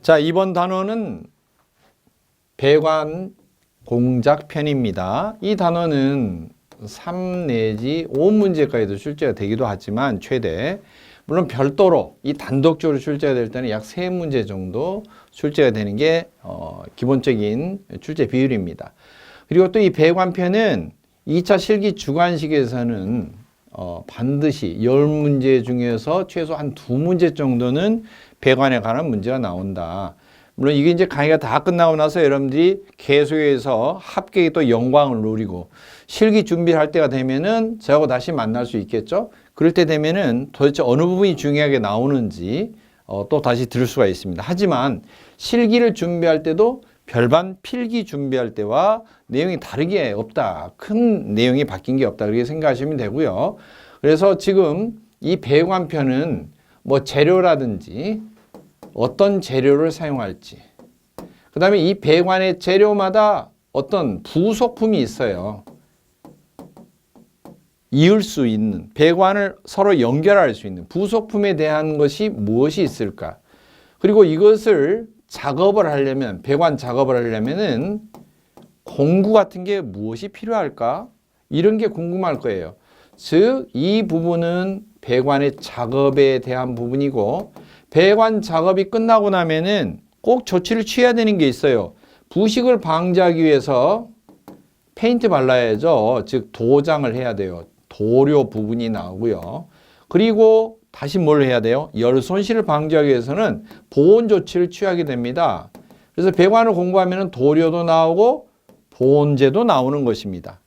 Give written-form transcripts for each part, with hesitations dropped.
자, 이번 단어는 배관 공작편입니다. 이 단어는 3 내지 5문제까지도 출제가 되기도 하지만 최대, 물론 별도로 이 단독적으로 출제가 될 때는 약 3문제 정도 출제가 되는 게 기본적인 출제 비율입니다. 그리고 또 이 배관편은 2차 실기 주관식에서는 반드시 10문제 중에서 최소 한 2문제 정도는 배관에 관한 문제가 나온다. 물론 이게 이제 강의가 다 끝나고 나서 여러분들이 계속해서 합격이 또 영광을 누리고 실기 준비할 때가 되면은 저하고 다시 만날 수 있겠죠. 그럴 때 되면은 도대체 어느 부분이 중요하게 나오는지 또 다시 들을 수가 있습니다. 하지만 실기를 준비할 때도 별반 필기 준비할 때와 내용이 다르게 없다. 큰 내용이 바뀐 게 없다. 그렇게 생각하시면 되고요. 그래서 지금 이 배관편은 뭐 재료라든지 어떤 재료를 사용할지, 그 다음에 이 배관의 재료마다 어떤 부속품이 있어요. 이을 수 있는, 배관을 서로 연결할 수 있는 부속품에 대한 것이 무엇이 있을까? 그리고 이것을 작업을 하려면, 배관 작업을 하려면은 공구 같은 게 무엇이 필요할까? 이런 게 궁금할 거예요. 즉, 이 부분은 배관의 작업에 대한 부분이고, 배관 작업이 끝나고 나면은 꼭 조치를 취해야 되는 게 있어요. 부식을 방지하기 위해서 페인트 발라야죠. 즉, 도장을 해야 돼요. 도료 부분이 나오고요. 그리고 다시 뭘 해야 돼요? 열 손실을 방지하기 위해서는 보온 조치를 취하게 됩니다. 그래서 배관을 공부하면 도료도 나오고 보온제도 나오는 것입니다.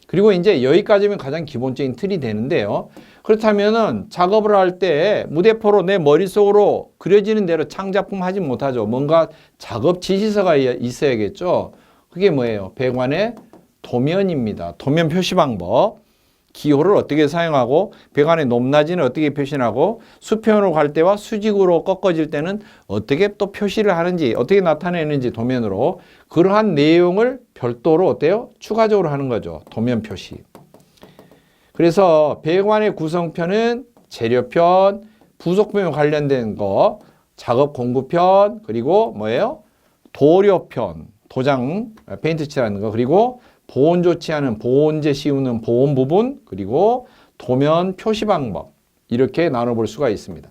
그리고 이제 여기까지면 가장 기본적인 틀이 되는데요. 그렇다면은 작업을 할 때 무대포로 내 머릿속으로 그려지는 대로 창작품 하지 못하죠. 뭔가 작업 지시서가 있어야겠죠. 그게 뭐예요? 배관의 도면입니다. 도면 표시 방법. 기호를 어떻게 사용하고 배관의 높낮이는 어떻게 표시하고 수평으로 갈 때와 수직으로 꺾어질 때는 어떻게 또 표시를 하는지, 어떻게 나타내는지 도면으로, 그러한 내용을 별도로 어때요? 추가적으로 하는 거죠. 도면 표시. 그래서 배관의 구성편은 재료편, 부속품에 관련된 거, 작업 공구편, 그리고 뭐예요? 도료편, 도장, 페인트 칠하는 거, 그리고 보온 조치하는 보온제 씌우는 보온 부분, 그리고 도면 표시 방법, 이렇게 나눠볼 수가 있습니다.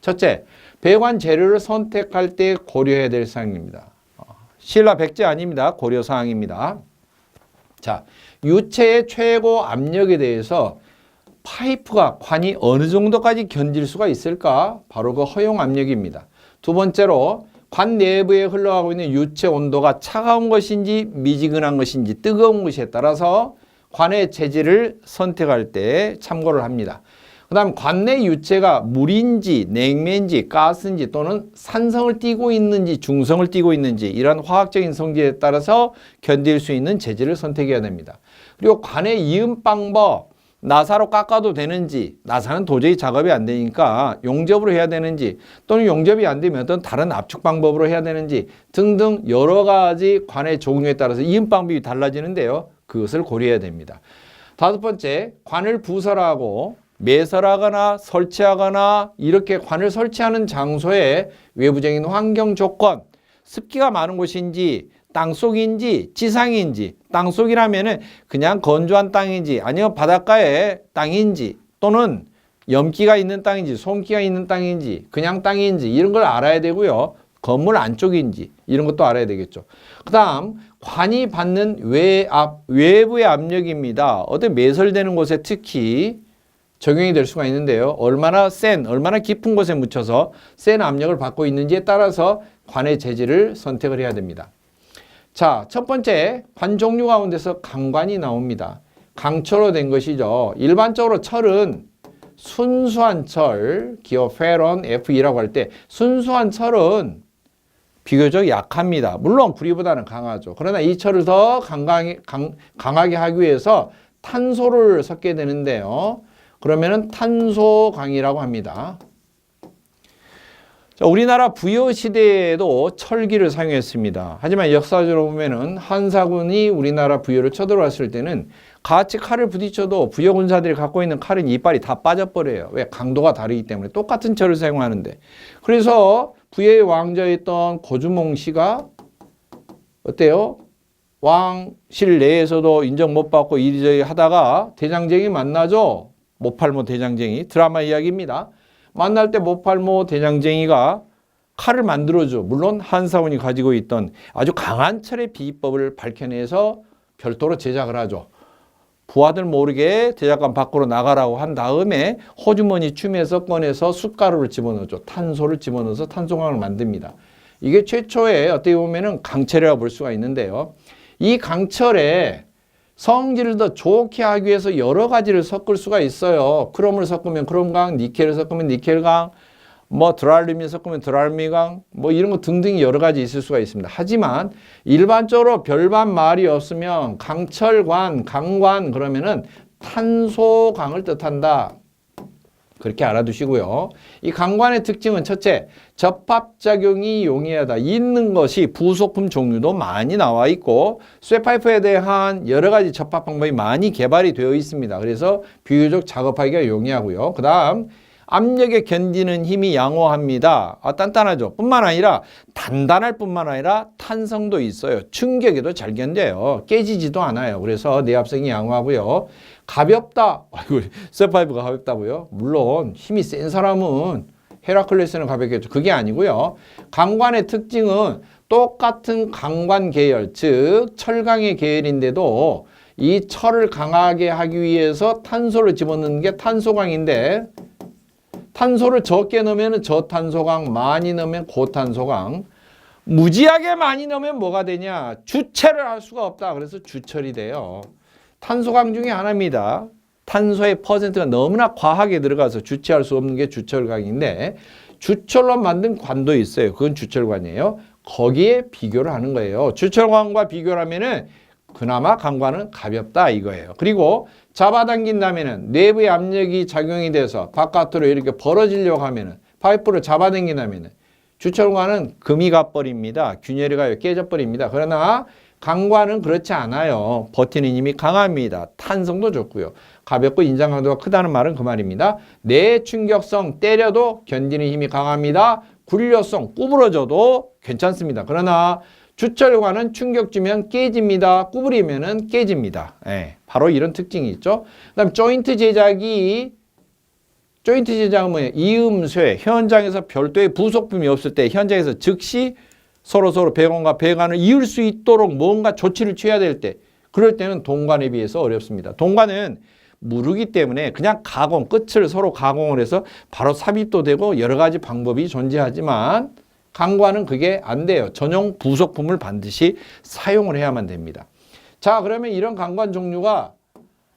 첫째, 배관 재료를 선택할 때 고려해야 될 사항입니다. 신라 백제 아닙니다. 고려 사항입니다. 자, 유체의 최고 압력에 대해서 파이프가, 관이 어느 정도까지 견딜 수가 있을까? 바로 그 허용 압력입니다. 두 번째로, 관 내부에 흘러가고 있는 유체 온도가 차가운 것인지 미지근한 것인지 뜨거운 것에 따라서 관의 재질을 선택할 때 참고를 합니다. 그 다음 관 내 유체가 물인지 냉매인지 가스인지 또는 산성을 띠고 있는지 중성을 띠고 있는지 이런 화학적인 성질에 따라서 견딜 수 있는 재질을 선택해야 됩니다. 그리고 관의 이음 방법, 나사로 깎아도 되는지, 나사는 도저히 작업이 안 되니까 용접으로 해야 되는지, 또는 용접이 안 되면 어떤 다른 압축 방법으로 해야 되는지 등등 여러 가지 관의 종류에 따라서 이음 방법이 달라지는데요. 그것을 고려해야 됩니다. 다섯 번째, 관을 부설하고 매설하거나 설치하거나 이렇게 관을 설치하는 장소의 외부적인 환경 조건, 습기가 많은 곳인지 땅속인지 지상인지, 땅속이라면은 그냥 건조한 땅인지 아니면 바닷가의 땅인지 또는 염기가 있는 땅인지 솜기가 있는 땅인지 그냥 땅인지 이런 걸 알아야 되고요. 건물 안쪽인지 이런 것도 알아야 되겠죠. 그 다음 관이 받는 외부의 압력입니다. 어떤 매설되는 곳에 특히 적용이 될 수가 있는데요. 얼마나 깊은 곳에 묻혀서 센 압력을 받고 있는지에 따라서 관의 재질을 선택을 해야 됩니다. 자, 첫 번째, 관 종류 가운데서 강관이 나옵니다. 강철로 된 것이죠. 일반적으로 철은 순수한 철, 기호 페론 Fe2라고 할 때 순수한 철은 비교적 약합니다. 물론 구리보다는 강하죠. 그러나 이 철을 더 강하게 하기 위해서 탄소를 섞게 되는데요. 그러면은 탄소광이라고 합니다. 자, 우리나라 부여 시대에도 철기를 사용했습니다. 하지만 역사적으로 보면은 한사군이 우리나라 부여를 쳐들어왔을 때는 같이 칼을 부딪혀도 부여 군사들이 갖고 있는 칼은 이빨이 다 빠져버려요. 왜? 강도가 다르기 때문에 똑같은 철을 사용하는데. 그래서 부의 왕자였던 고주몽 씨가 어때요? 왕실 내에서도 인정 못 받고 이리저리 하다가 대장쟁이 만나죠. 모팔모 대장쟁이. 드라마 이야기입니다. 만날 때 모팔모 대장쟁이가 칼을 만들어줘. 물론 한사원이 가지고 있던 아주 강한 철의 비법을 밝혀내서 별도로 제작을 하죠. 부하들 모르게 제작관 밖으로 나가라고 한 다음에 호주머니 춤에서 꺼내서 숟가루를 집어넣죠. 탄소를 집어넣어서 탄소광을 만듭니다. 이게 최초의 어떻게 보면은 강철이라고 볼 수가 있는데요. 이 강철에 성질을 더 좋게 하기 위해서 여러 가지를 섞을 수가 있어요. 크롬을 섞으면 크롬강, 니켈을 섞으면 니켈강, 뭐 드랄루미 섞으면 드랄루미강, 뭐 이런 거 등등이 여러 가지 있을 수가 있습니다. 하지만 일반적으로 별반 말이 없으면 강철관, 강관 그러면은 탄소강을 뜻한다. 그렇게 알아두시고요. 이 강관의 특징은 첫째, 접합작용이 용이하다. 있는 것이 부속품 종류도 많이 나와 있고 쇠파이프에 대한 여러 가지 접합 방법이 많이 개발이 되어 있습니다. 그래서 비교적 작업하기가 용이하고요. 그 다음 압력에 견디는 힘이 양호합니다. 단단하죠. 뿐만 아니라 단단할 뿐만 아니라 탄성도 있어요. 충격에도 잘 견뎌요. 깨지지도 않아요. 그래서 내압성이 양호하고요. 가볍다. 아이고, 쇠파이프가 가볍다고요? 물론 힘이 센 사람은 헤라클레스는 가볍겠죠. 그게 아니고요. 강관의 특징은 똑같은 강관 계열, 즉 철강의 계열인데도 이 철을 강하게 하기 위해서 탄소를 집어넣는 게 탄소강인데 탄소를 적게 넣으면 저탄소강, 많이 넣으면 고탄소강. 무지하게 많이 넣으면 뭐가 되냐? 주체를 할 수가 없다. 그래서 주철이 돼요. 탄소강 중에 하나입니다. 탄소의 퍼센트가 너무나 과하게 들어가서 주체할 수 없는 게 주철강인데 주철로 만든 관도 있어요. 그건 주철관이에요. 거기에 비교를 하는 거예요. 주철관과 비교를 하면은 그나마 강관은 가볍다 이거예요. 그리고 잡아당긴다면은 내부의 압력이 작용이 돼서 바깥으로 이렇게 벌어지려고 하면은 파이프를 잡아당긴다면은 주철관은 금이 가버립니다. 균열이 가요. 깨져버립니다. 그러나 강관은 그렇지 않아요. 버티는 힘이 강합니다. 탄성도 좋고요. 가볍고 인장 강도가 크다는 말은 그 말입니다. 내충격성 때려도 견디는 힘이 강합니다. 굴려성 구부러져도 괜찮습니다. 그러나 주철관은 충격 주면 깨집니다. 구부리면은 깨집니다. 바로 이런 특징이 있죠. 그다음 조인트 제작은 뭐예요? 이음쇠 현장에서 별도의 부속품이 없을 때 현장에서 즉시 서로 배관과 배관을 이을 수 있도록 뭔가 조치를 취해야 될 때 그럴 때는 동관에 비해서 어렵습니다. 동관은 무르기 때문에 그냥 끝을 서로 가공을 해서 바로 삽입도 되고 여러 가지 방법이 존재하지만 강관은 그게 안 돼요. 전용 부속품을 반드시 사용을 해야만 됩니다. 자, 그러면 이런 강관 종류가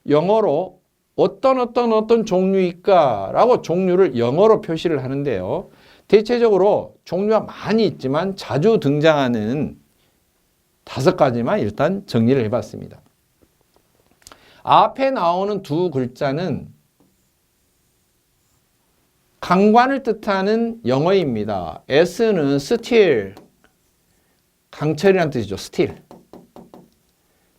영어로 어떤 종류일까라고 종류를 영어로 표시를 하는데요. 대체적으로 종류가 많이 있지만 자주 등장하는 5가지만 일단 정리를 해봤습니다. 앞에 나오는 두 글자는 강관을 뜻하는 영어입니다. S는 steel, 강철이라는 뜻이죠. steel.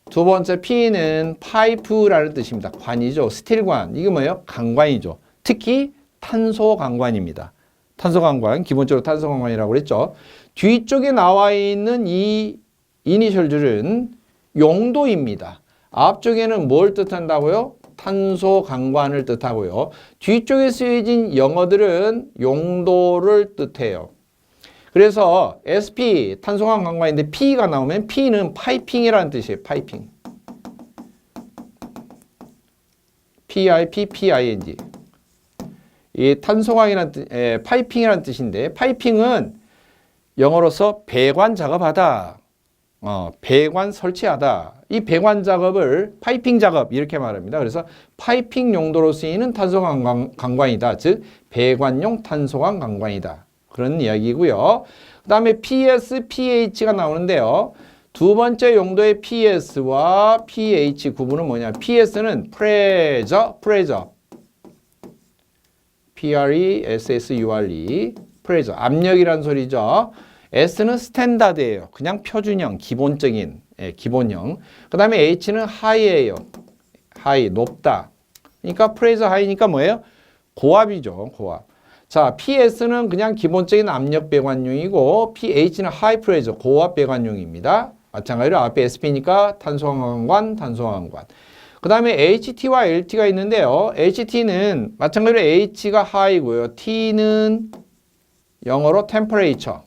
두 번째 P는 파이프라는 뜻입니다. 관이죠. 스틸관. 이게 뭐예요? 강관이죠. 특히 탄소 강관입니다. 탄소 강관, 기본적으로 탄소 강관이라고 그랬죠. 뒤쪽에 나와 있는 이 이니셜 줄은 용도입니다. 앞쪽에는 뭘 뜻한다고요? 탄소 강관을 뜻하고요. 뒤쪽에 쓰여진 영어들은 용도를 뜻해요. 그래서 SP, 탄소강 강관인데 P가 나오면 P는 파이핑이라는 뜻이에요. 파이핑. PIPPING. 이 탄소강이라는 파이핑이라는 뜻인데 파이핑은 영어로서 배관 작업하다. 배관 설치하다. 이 배관 작업을 파이핑 작업 이렇게 말합니다. 그래서 파이핑 용도로 쓰이는 탄소강 강관이다. 즉 배관용 탄소강 강관이다. 그런 이야기고요. 그 다음에 PS, PH가 나오는데요. 두 번째 용도의 PS와 PH 구분은 뭐냐? PS는 pressure, P-R-E-S-S-U-R-E, pressure, 압력이란 소리죠. S는 스탠다드예요. 그냥 표준형, 기본적인, 기본형. 그 다음에 H는 high예요. high, 높다. 그러니까 pressure high니까 뭐예요? 고압이죠, 고압. 자, PS는 그냥 기본적인 압력 배관용이고 pH는 하이 프레셔, 고압 배관용입니다. 마찬가지로 앞에 SP니까 탄소항관, 탄소항관. 그 다음에 HT와 LT가 있는데요. HT는 마찬가지로 H가 하이고요. T는 영어로 temperature.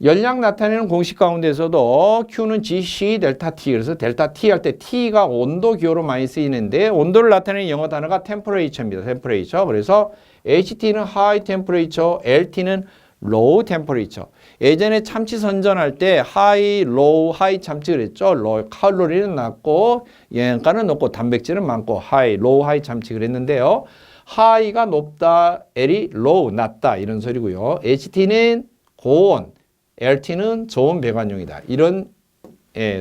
열량 나타내는 공식 가운데서도 Q는 GC 델타 T. 그래서 델타 T 할 때 T가 온도 기호로 많이 쓰이는데 온도를 나타내는 영어 단어가 temperature입니다. temperature. 그래서 HT는 high temperature, LT는 low temperature. 예전에 참치 선전할 때 high, low, high 참치 그랬죠. low, 칼로리는 낮고 영양가는 높고 단백질은 많고 high, low, high 참치 그랬는데요. high가 높다, L이 low, 낮다 이런 소리고요. HT는 고온, LT는 저온 배관용이다. 이런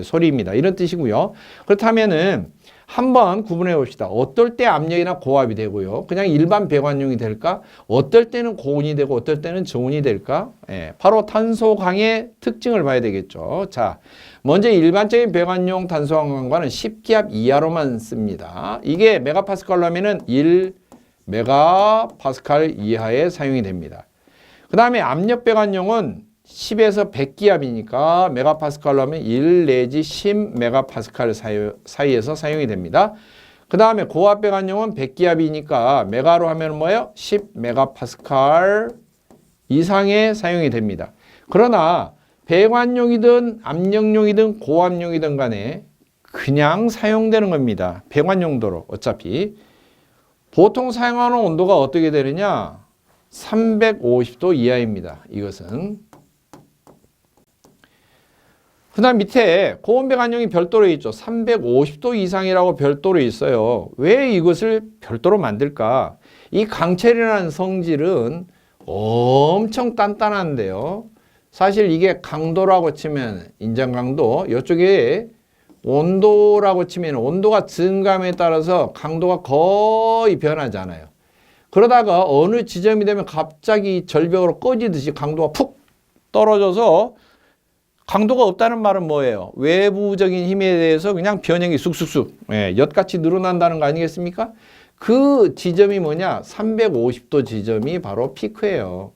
소리입니다. 이런 뜻이고요. 그렇다면은 한번 구분해 봅시다. 어떨 때 압력이나 고압이 되고요. 그냥 일반 배관용이 될까? 어떨 때는 고온이 되고 어떨 때는 저온이 될까? 바로 탄소강의 특징을 봐야 되겠죠. 자, 먼저 일반적인 배관용 탄소강과는 10기압 이하로만 씁니다. 이게 메가파스칼로 하면은 1메가파스칼 이하에 사용이 됩니다. 그 다음에 압력 배관용은 10에서 100기압이니까 메가파스칼로 하면 1 내지 10메가파스칼 사이에서 사용이 됩니다. 그 다음에 고압 배관용은 100기압이니까 메가로 하면 뭐예요? 10메가파스칼 이상에 사용이 됩니다. 그러나 배관용이든 압력용이든 고압용이든 간에 그냥 사용되는 겁니다. 배관용도로 어차피. 보통 사용하는 온도가 어떻게 되느냐? 350도 이하입니다. 이것은. 그 다음 밑에 고온 배관용이 별도로 있죠. 350도 이상이라고 별도로 있어요. 왜 이것을 별도로 만들까? 이 강철이라는 성질은 엄청 단단한데요. 사실 이게 강도라고 치면 인장강도, 이쪽에 온도라고 치면 온도가 증감에 따라서 강도가 거의 변하지 않아요. 그러다가 어느 지점이 되면 갑자기 절벽으로 꺼지듯이 강도가 푹 떨어져서 강도가 없다는 말은 뭐예요? 외부적인 힘에 대해서 그냥 변형이 쑥쑥쑥 엿같이 늘어난다는 거 아니겠습니까? 그 지점이 뭐냐? 350도 지점이 바로 피크예요.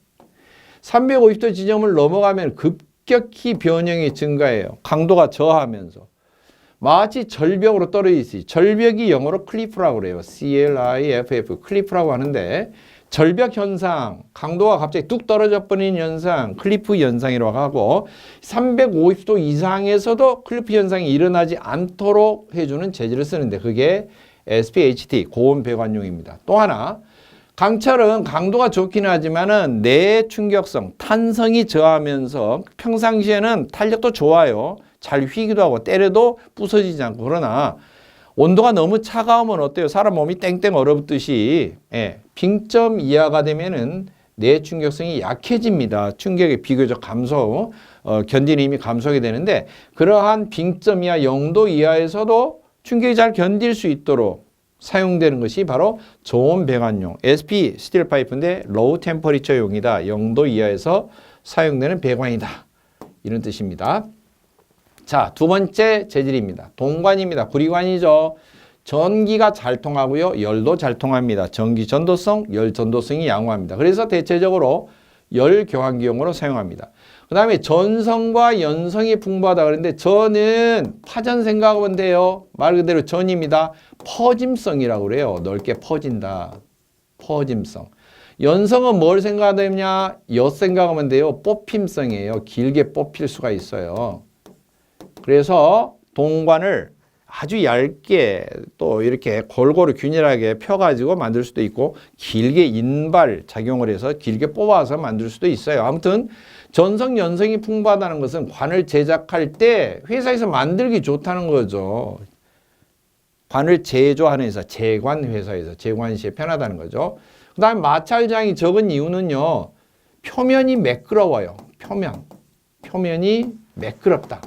350도 지점을 넘어가면 급격히 변형이 증가해요. 강도가 저하면서. 마치 절벽으로 떨어지듯이. 절벽이 영어로 클리프라고 그래요. CLIFF, 클리프라고 하는데 절벽 현상, 강도가 갑자기 뚝 떨어져 버리는 현상, 클리프 현상이라고 하고 350도 이상에서도 클리프 현상이 일어나지 않도록 해주는 재질을 쓰는데 그게 SPHT, 고온 배관용입니다. 또 하나, 강철은 강도가 좋긴 하지만은 내충격성, 탄성이 저하면서 평상시에는 탄력도 좋아요. 잘 휘기도 하고 때려도 부서지지 않고. 그러나 온도가 너무 차가우면 어때요? 사람 몸이 땡땡 얼어붙듯이 빙점 이하가 되면은 내충격성이 약해집니다. 충격의 비교적 감소, 견디는 힘이 감소하게 되는데 그러한 빙점 이하 0도 이하에서도 충격이 잘 견딜 수 있도록 사용되는 것이 바로 저온 배관용 SP 스틸 파이프인데 로우 템퍼리처용이다. 0도 이하에서 사용되는 배관이다. 이런 뜻입니다. 자, 두 번째 재질입니다. 동관입니다. 구리관이죠. 전기가 잘 통하고요. 열도 잘 통합니다. 전기 전도성, 열 전도성이 양호합니다. 그래서 대체적으로 열 교환기용으로 사용합니다. 그 다음에 전성과 연성이 풍부하다 그랬는데 전은 파전 생각하면 돼요. 말 그대로 전입니다. 퍼짐성이라고 그래요. 넓게 퍼진다. 퍼짐성. 연성은 뭘 생각하냐? 엿 생각하면 돼요. 뽑힘성이에요. 길게 뽑힐 수가 있어요. 그래서 동관을 아주 얇게 또 이렇게 골고루 균일하게 펴가지고 만들 수도 있고 길게 인발 작용을 해서 길게 뽑아서 만들 수도 있어요. 아무튼 전성, 연성이 풍부하다는 것은 관을 제작할 때 회사에서 만들기 좋다는 거죠. 관을 제조하는 회사, 제관 회사에서 제관 시에 편하다는 거죠. 그 다음에 마찰장이 적은 이유는요. 표면이 매끄러워요. 표면이 매끄럽다.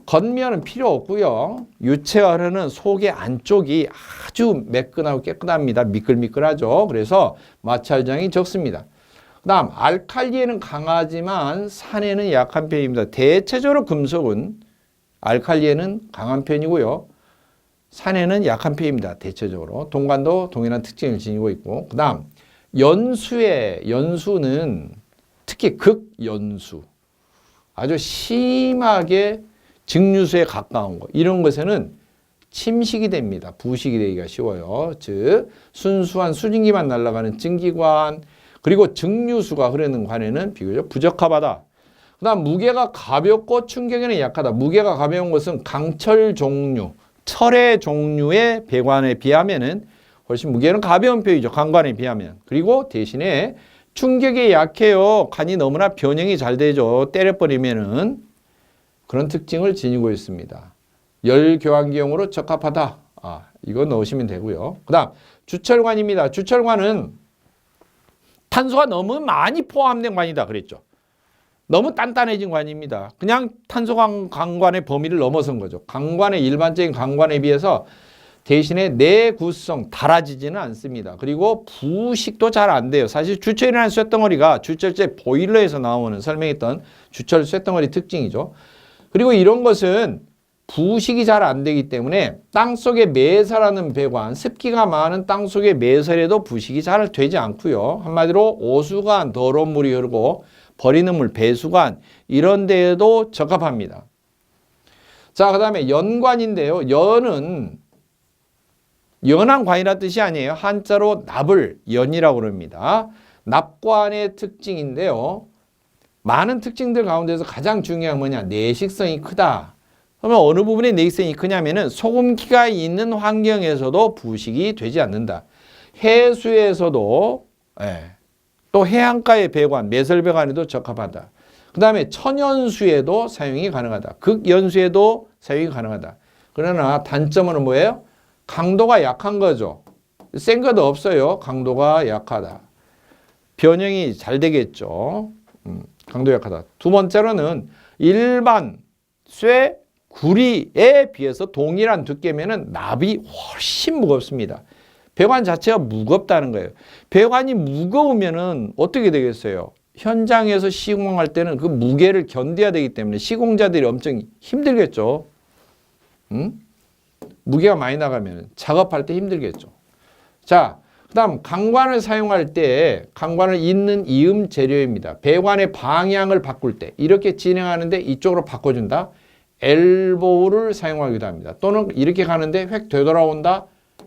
겉면은 필요 없고요. 유체화는 속의 안쪽이 아주 매끈하고 깨끗합니다. 미끌미끌하죠. 그래서 마찰장이 적습니다. 그 다음 알칼리에는 강하지만 산에는 약한 편입니다. 대체적으로 금속은 알칼리에는 강한 편이고요. 산에는 약한 편입니다. 대체적으로. 동관도 동일한 특징을 지니고 있고 그 다음 연수는 특히 극연수 아주 심하게 증류수에 가까운 거 이런 것에는 침식이 됩니다. 부식이 되기가 쉬워요. 즉 순수한 수증기만 날아가는 증기관 그리고 증류수가 흐르는 관에는 비교적 부적합하다. 그 다음 무게가 가볍고 충격에는 약하다. 무게가 가벼운 것은 강철 종류, 철의 종류의 배관에 비하면은 훨씬 무게는 가벼운 편이죠. 강관에 비하면. 그리고 대신에 충격에 약해요. 관이 너무나 변형이 잘 되죠. 때려버리면은 그런 특징을 지니고 있습니다. 열교환기용으로 적합하다. 이거 넣으시면 되고요. 그 다음 주철관입니다. 주철관은 탄소가 너무 많이 포함된 관이다 그랬죠. 너무 단단해진 관입니다. 그냥 탄소 강관의 범위를 넘어선 거죠. 강관의 일반적인 강관에 비해서 대신에 내구성 달아지지는 않습니다. 그리고 부식도 잘 안 돼요. 사실 주철이라는 쇳덩어리가 주철제 보일러에서 나오는 설명했던 주철 쇳덩어리 특징이죠. 그리고 이런 것은 부식이 잘 안 되기 때문에 땅속에 매설하는 배관, 습기가 많은 땅속의 매설에도 부식이 잘 되지 않고요. 한마디로 오수관, 더러운 물이 흐르고 버리는 물, 배수관 이런 데에도 적합합니다. 자, 그 다음에 연관인데요. 연은 연한 관이라는 뜻이 아니에요. 한자로 납을 연이라고 그럽니다. 납관의 특징인데요. 많은 특징들 가운데서 가장 중요한 뭐냐? 내식성이 크다. 그러면 어느 부분에 내식성이 크냐면은 소금기가 있는 환경에서도 부식이 되지 않는다. 해수에서도 또 해안가의 배관, 매설배관에도 적합하다. 그 다음에 천연수에도 사용이 가능하다. 극연수에도 사용이 가능하다. 그러나 단점은 뭐예요? 강도가 약한 거죠. 센 것도 없어요. 강도가 약하다. 변형이 잘 되겠죠. 강도 약하다. 두 번째로는 일반 쇠, 구리에 비해서 동일한 두께면은 납이 훨씬 무겁습니다. 배관 자체가 무겁다는 거예요. 배관이 무거우면은 어떻게 되겠어요? 현장에서 시공할 때는 그 무게를 견뎌야 되기 때문에 시공자들이 엄청 힘들겠죠. 무게가 많이 나가면 작업할 때 힘들겠죠. 자, 그 다음 강관을 사용할 때 강관을 잇는 이음 재료입니다. 배관의 방향을 바꿀 때 이렇게 진행하는데 이쪽으로 바꿔준다. 엘보우를 사용하기도 합니다. 또는 이렇게 가는데 획 되돌아온다.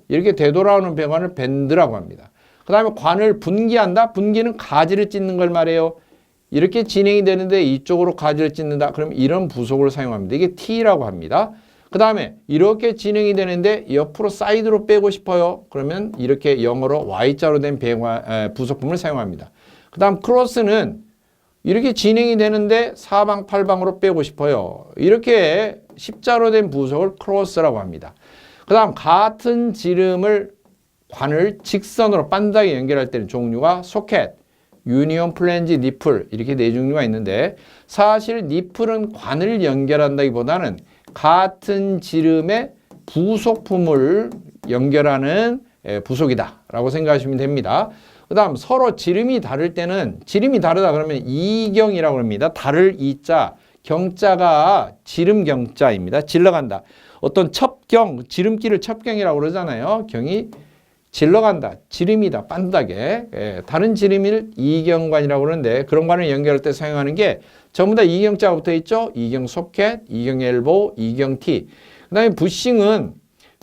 이렇게 되돌아오는 배관을 밴드라고 합니다. 그 다음에 관을 분기한다. 분기는 가지를 찢는 걸 말해요. 이렇게 진행이 되는데 이쪽으로 가지를 찢는다. 그럼 이런 부속을 사용합니다. 이게 T라고 합니다. 그 다음에 이렇게 진행이 되는데 옆으로 사이드로 빼고 싶어요. 그러면 이렇게 영어로 Y자로 된 부속품을 사용합니다. 그 다음 크로스는 이렇게 진행이 되는데 사방 팔방으로 빼고 싶어요. 이렇게 십자로 된 부속을 크로스라고 합니다. 그 다음 같은 지름을 관을 직선으로 빤다게 연결할 때는 종류가 소켓, 유니온 플랜지, 니플 이렇게 네 종류가 있는데 사실 니플은 관을 연결한다기보다는 같은 지름의 부속품을 연결하는 부속이다 라고 생각하시면 됩니다. 그 다음 서로 지름이 다를 때는 지름이 다르다 그러면 이경이라고 합니다. 다를 이자, 경자가 지름 경자입니다. 질러간다. 어떤 첩경, 지름길을 첩경이라고 그러잖아요. 경이 질러간다. 지름이다. 빤다게. 다른 지름을 이경관이라고 그러는데 그런 관을 연결할 때 사용하는 게 전부 다 이경자가 붙어 있죠. 이경 소켓, 이경 엘보, 이경 티. 그 다음에 부싱은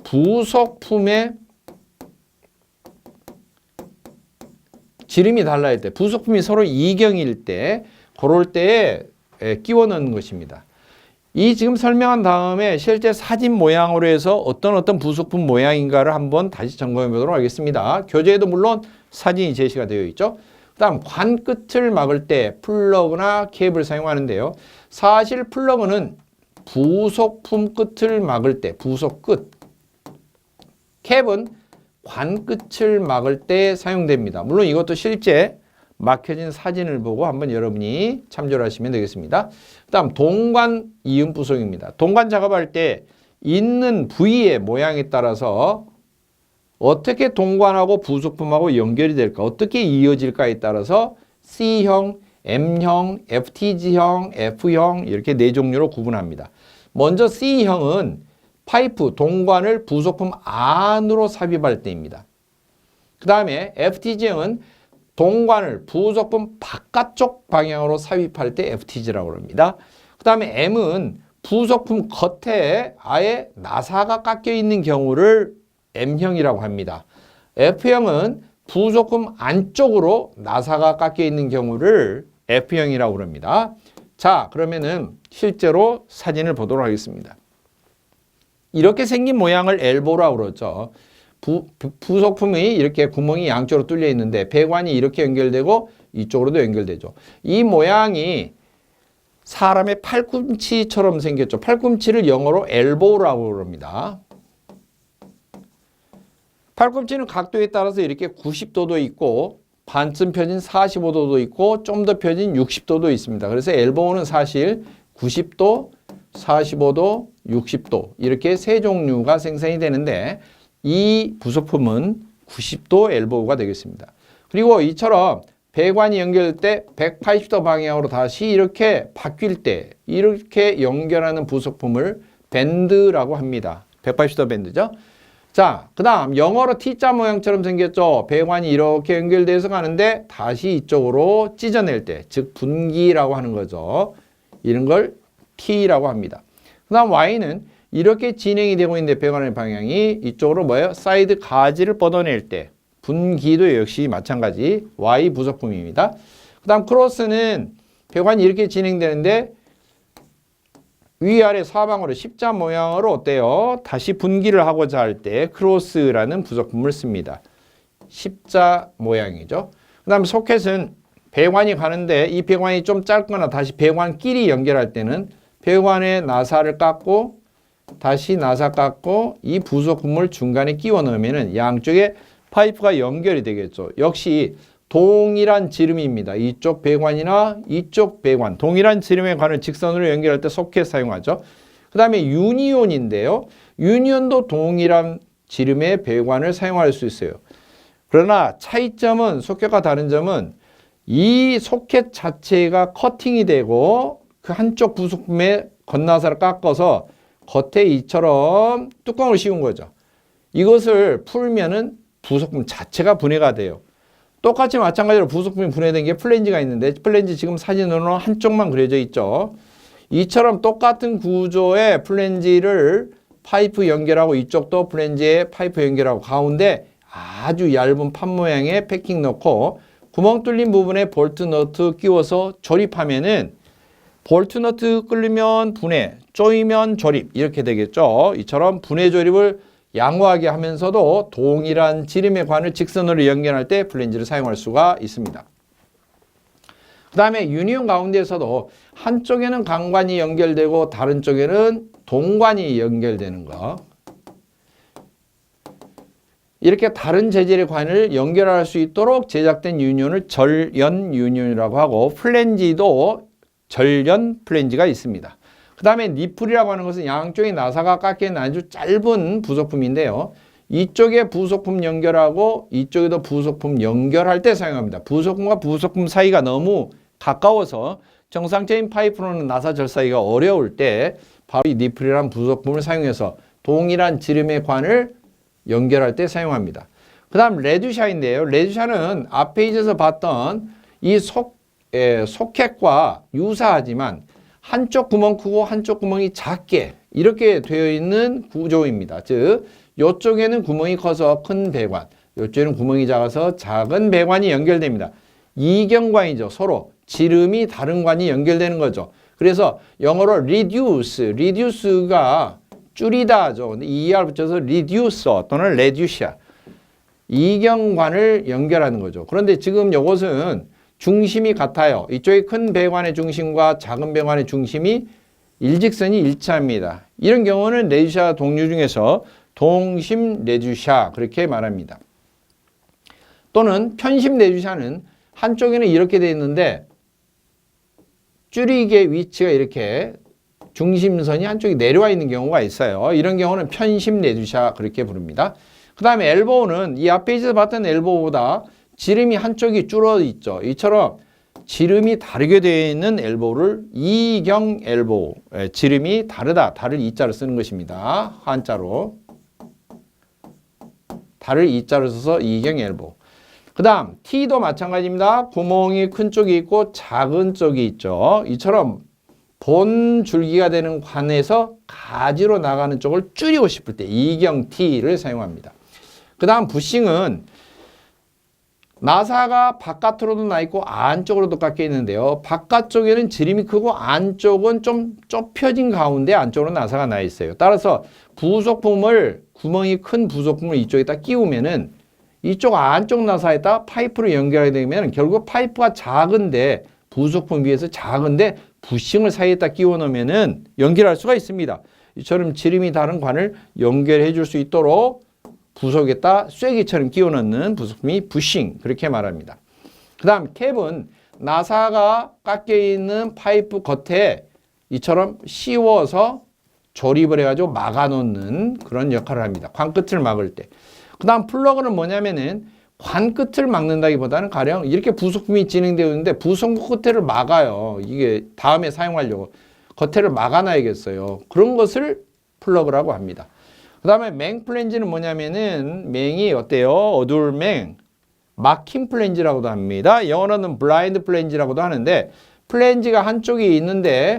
부속품의 지름이 달라야 때, 부속품이 서로 이경일 때, 그럴 때에 끼워 넣는 것입니다. 이 지금 설명한 다음에 실제 사진 모양으로 해서 어떤 부속품 모양인가를 한번 다시 점검해 보도록 하겠습니다. 교재에도 물론 사진이 제시가 되어 있죠. 그 다음 관 끝을 막을 때 플러그나 캡을 사용하는데요. 사실 플러그는 부속품 끝을 막을 때, 부속 끝. 캡은 관 끝을 막을 때 사용됩니다. 물론 이것도 실제 막혀진 사진을 보고 한번 여러분이 참조를 하시면 되겠습니다. 그 다음 동관 이음 부속입니다. 동관 작업할 때 있는 부위의 모양에 따라서 어떻게 동관하고 부속품하고 연결이 될까, 어떻게 이어질까에 따라서 C형, M형, FTG형, F형 이렇게 네 종류로 구분합니다. 먼저 C형은 파이프, 동관을 부속품 안으로 삽입할 때입니다. 그 다음에 FTG형은 동관을 부속품 바깥쪽 방향으로 삽입할 때 FTG라고 합니다. 그 다음에 M은 부속품 겉에 아예 나사가 깎여 있는 경우를 M형이라고 합니다. F형은 부속품 안쪽으로 나사가 깎여 있는 경우를 F형이라고 합니다. 자, 그러면은 실제로 사진을 보도록 하겠습니다. 이렇게 생긴 모양을 엘보라고 그러죠. 부속품이 이렇게 구멍이 양쪽으로 뚫려 있는데 배관이 이렇게 연결되고 이쪽으로도 연결되죠. 이 모양이 사람의 팔꿈치처럼 생겼죠. 팔꿈치를 영어로 엘보라고 합니다. 팔꿈치는 각도에 따라서 이렇게 90도도 있고 반쯤 펴진 45도도 있고 좀 더 펴진 60도도 있습니다. 그래서 엘보는 사실 90도, 45도, 60도 이렇게 세 종류가 생성이 되는데 이 부속품은 90도 엘보가 되겠습니다. 그리고 이처럼 배관이 연결될 때 180도 방향으로 다시 이렇게 바뀔 때 이렇게 연결하는 부속품을 밴드라고 합니다. 180도 밴드죠. 자, 그 다음 영어로 T자 모양처럼 생겼죠. 배관이 이렇게 연결돼서 가는데 다시 이쪽으로 찢어낼 때, 즉 분기라고 하는 거죠. 이런 걸 T라고 합니다. 그 다음 Y는 이렇게 진행이 되고 있는데 배관의 방향이 이쪽으로 뭐예요? 사이드 가지를 뻗어낼 때 분기도 역시 마찬가지 Y 부속품입니다. 그 다음 크로스는 배관이 이렇게 진행되는데 위아래 사방으로 십자 모양으로 어때요? 다시 분기를 하고자 할 때 크로스라는 부속품을 씁니다. 십자 모양이죠. 그 다음 소켓은 배관이 가는데 이 배관이 좀 짧거나 다시 배관끼리 연결할 때는 배관의 나사를 깎고 다시 나사 깎고 이 부속품을 중간에 끼워 넣으면 양쪽에 파이프가 연결이 되겠죠. 역시 동일한 지름입니다. 이쪽 배관이나 이쪽 배관, 동일한 지름의 관을 직선으로 연결할 때 소켓 사용하죠. 그 다음에 유니온인데요. 유니온도 동일한 지름의 배관을 사용할 수 있어요. 그러나 차이점은 소켓과 다른 점은 이 소켓 자체가 커팅이 되고 그 한쪽 부속품의 겉나사를 깎아서 겉에 이처럼 뚜껑을 씌운 거죠. 이것을 풀면은 부속품 자체가 분해가 돼요. 똑같이 마찬가지로 부속품이 분해된 게 플랜지가 있는데 플랜지 지금 사진으로는 한쪽만 그려져 있죠. 이처럼 똑같은 구조의 플랜지를 파이프 연결하고 이쪽도 플랜지에 파이프 연결하고 가운데 아주 얇은 판 모양의 패킹 넣고 구멍 뚫린 부분에 볼트 너트 끼워서 조립하면은 볼트 너트 끌리면 분해, 조이면 조립 이렇게 되겠죠. 이처럼 분해 조립을 양호하게 하면서도 동일한 지름의 관을 직선으로 연결할 때 플랜지를 사용할 수가 있습니다. 그 다음에 유니온 가운데에서도 한쪽에는 강관이 연결되고 다른 쪽에는 동관이 연결되는 거. 이렇게 다른 재질의 관을 연결할 수 있도록 제작된 유니온을 절연 유니온이라고 하고 플랜지도 절연 플랜지가 있습니다. 그 다음에 니플이라고 하는 것은 양쪽에 나사가 깎여있는 아주 짧은 부속품인데요. 이쪽에 부속품 연결하고 이쪽에도 부속품 연결할 때 사용합니다. 부속품과 부속품 사이가 너무 가까워서 정상적인 파이프로는 나사 절사기가 어려울 때 바로 이 니플이라는 부속품을 사용해서 동일한 지름의 관을 연결할 때 사용합니다. 그 다음 레듀샤인데요. 레듀샤는 앞에 있어서 봤던 이 소켓과 유사하지만 한쪽 구멍 크고 한쪽 구멍이 작게 이렇게 되어 있는 구조입니다. 즉 이쪽에는 구멍이 커서 큰 배관, 이쪽에는 구멍이 작아서 작은 배관이 연결됩니다. 이경관이죠. 서로 지름이 다른 관이 연결되는 거죠. 그래서 영어로 reduce가 줄이다죠. 근데 ER 붙여서 reducer 또는 reducia 이경관을 연결하는 거죠. 그런데 지금 이것은 중심이 같아요. 이쪽에 큰 배관의 중심과 작은 배관의 중심이 일직선이 일치합니다. 이런 경우는 레듀샤 동류 중에서 동심 레듀샤 그렇게 말합니다. 또는 편심 레듀샤는 한쪽에는 이렇게 되어 있는데 줄이기의 위치가 이렇게 중심선이 한쪽이 내려와 있는 경우가 있어요. 이런 경우는 편심 레듀샤 그렇게 부릅니다. 그 다음에 엘보우는 이 앞에 있어서 봤던 엘보우보다 지름이 한쪽이 줄어 있죠. 이처럼 지름이 다르게 되어 있는 엘보를 이경 엘보, 지름이 다르다, 다를 이자를 쓰는 것입니다. 한자로. 다를 이자를 써서 이경 엘보. 그 다음 T도 마찬가지입니다. 구멍이 큰 쪽이 있고 작은 쪽이 있죠. 이처럼 본 줄기가 되는 관에서 가지로 나가는 쪽을 줄이고 싶을 때 이경 T를 사용합니다. 그 다음 부싱은 나사가 바깥으로도 나 있고 안쪽으로도 깎여 있는데요. 바깥쪽에는 지름이 크고 안쪽은 좀 좁혀진 가운데 안쪽으로 나사가 나 있어요. 따라서 부속품을 구멍이 큰 부속품을 이쪽에다 끼우면은 이쪽 안쪽 나사에다 파이프를 연결하게 되면 결국 파이프가 작은데 부속품 위에서 작은데 부싱을 사이에다 끼워 놓으면은 연결할 수가 있습니다. 이처럼 지름이 다른 관을 연결해 줄 수 있도록 부속에다 쐐기처럼 끼워 넣는 부속품이 부싱, 그렇게 말합니다. 그 다음 캡은 나사가 깎여 있는 파이프 겉에 이처럼 씌워서 조립을 해가지고 막아 놓는 그런 역할을 합니다. 관 끝을 막을 때. 그 다음 플러그는 뭐냐면은 관 끝을 막는다기보다는 가령 이렇게 부속품이 진행되어 있는데 부속품 겉에를 막아요. 이게 다음에 사용하려고 겉에를 막아놔야겠어요. 그런 것을 플러그라고 합니다. 그 다음에 맹 플랜지는 뭐냐면은 맹이 어때요? 어두울 맹, 막힌 플랜지라고도 합니다. 영어로는 블라인드 플랜지라고도 하는데 플랜지가 한쪽에 있는데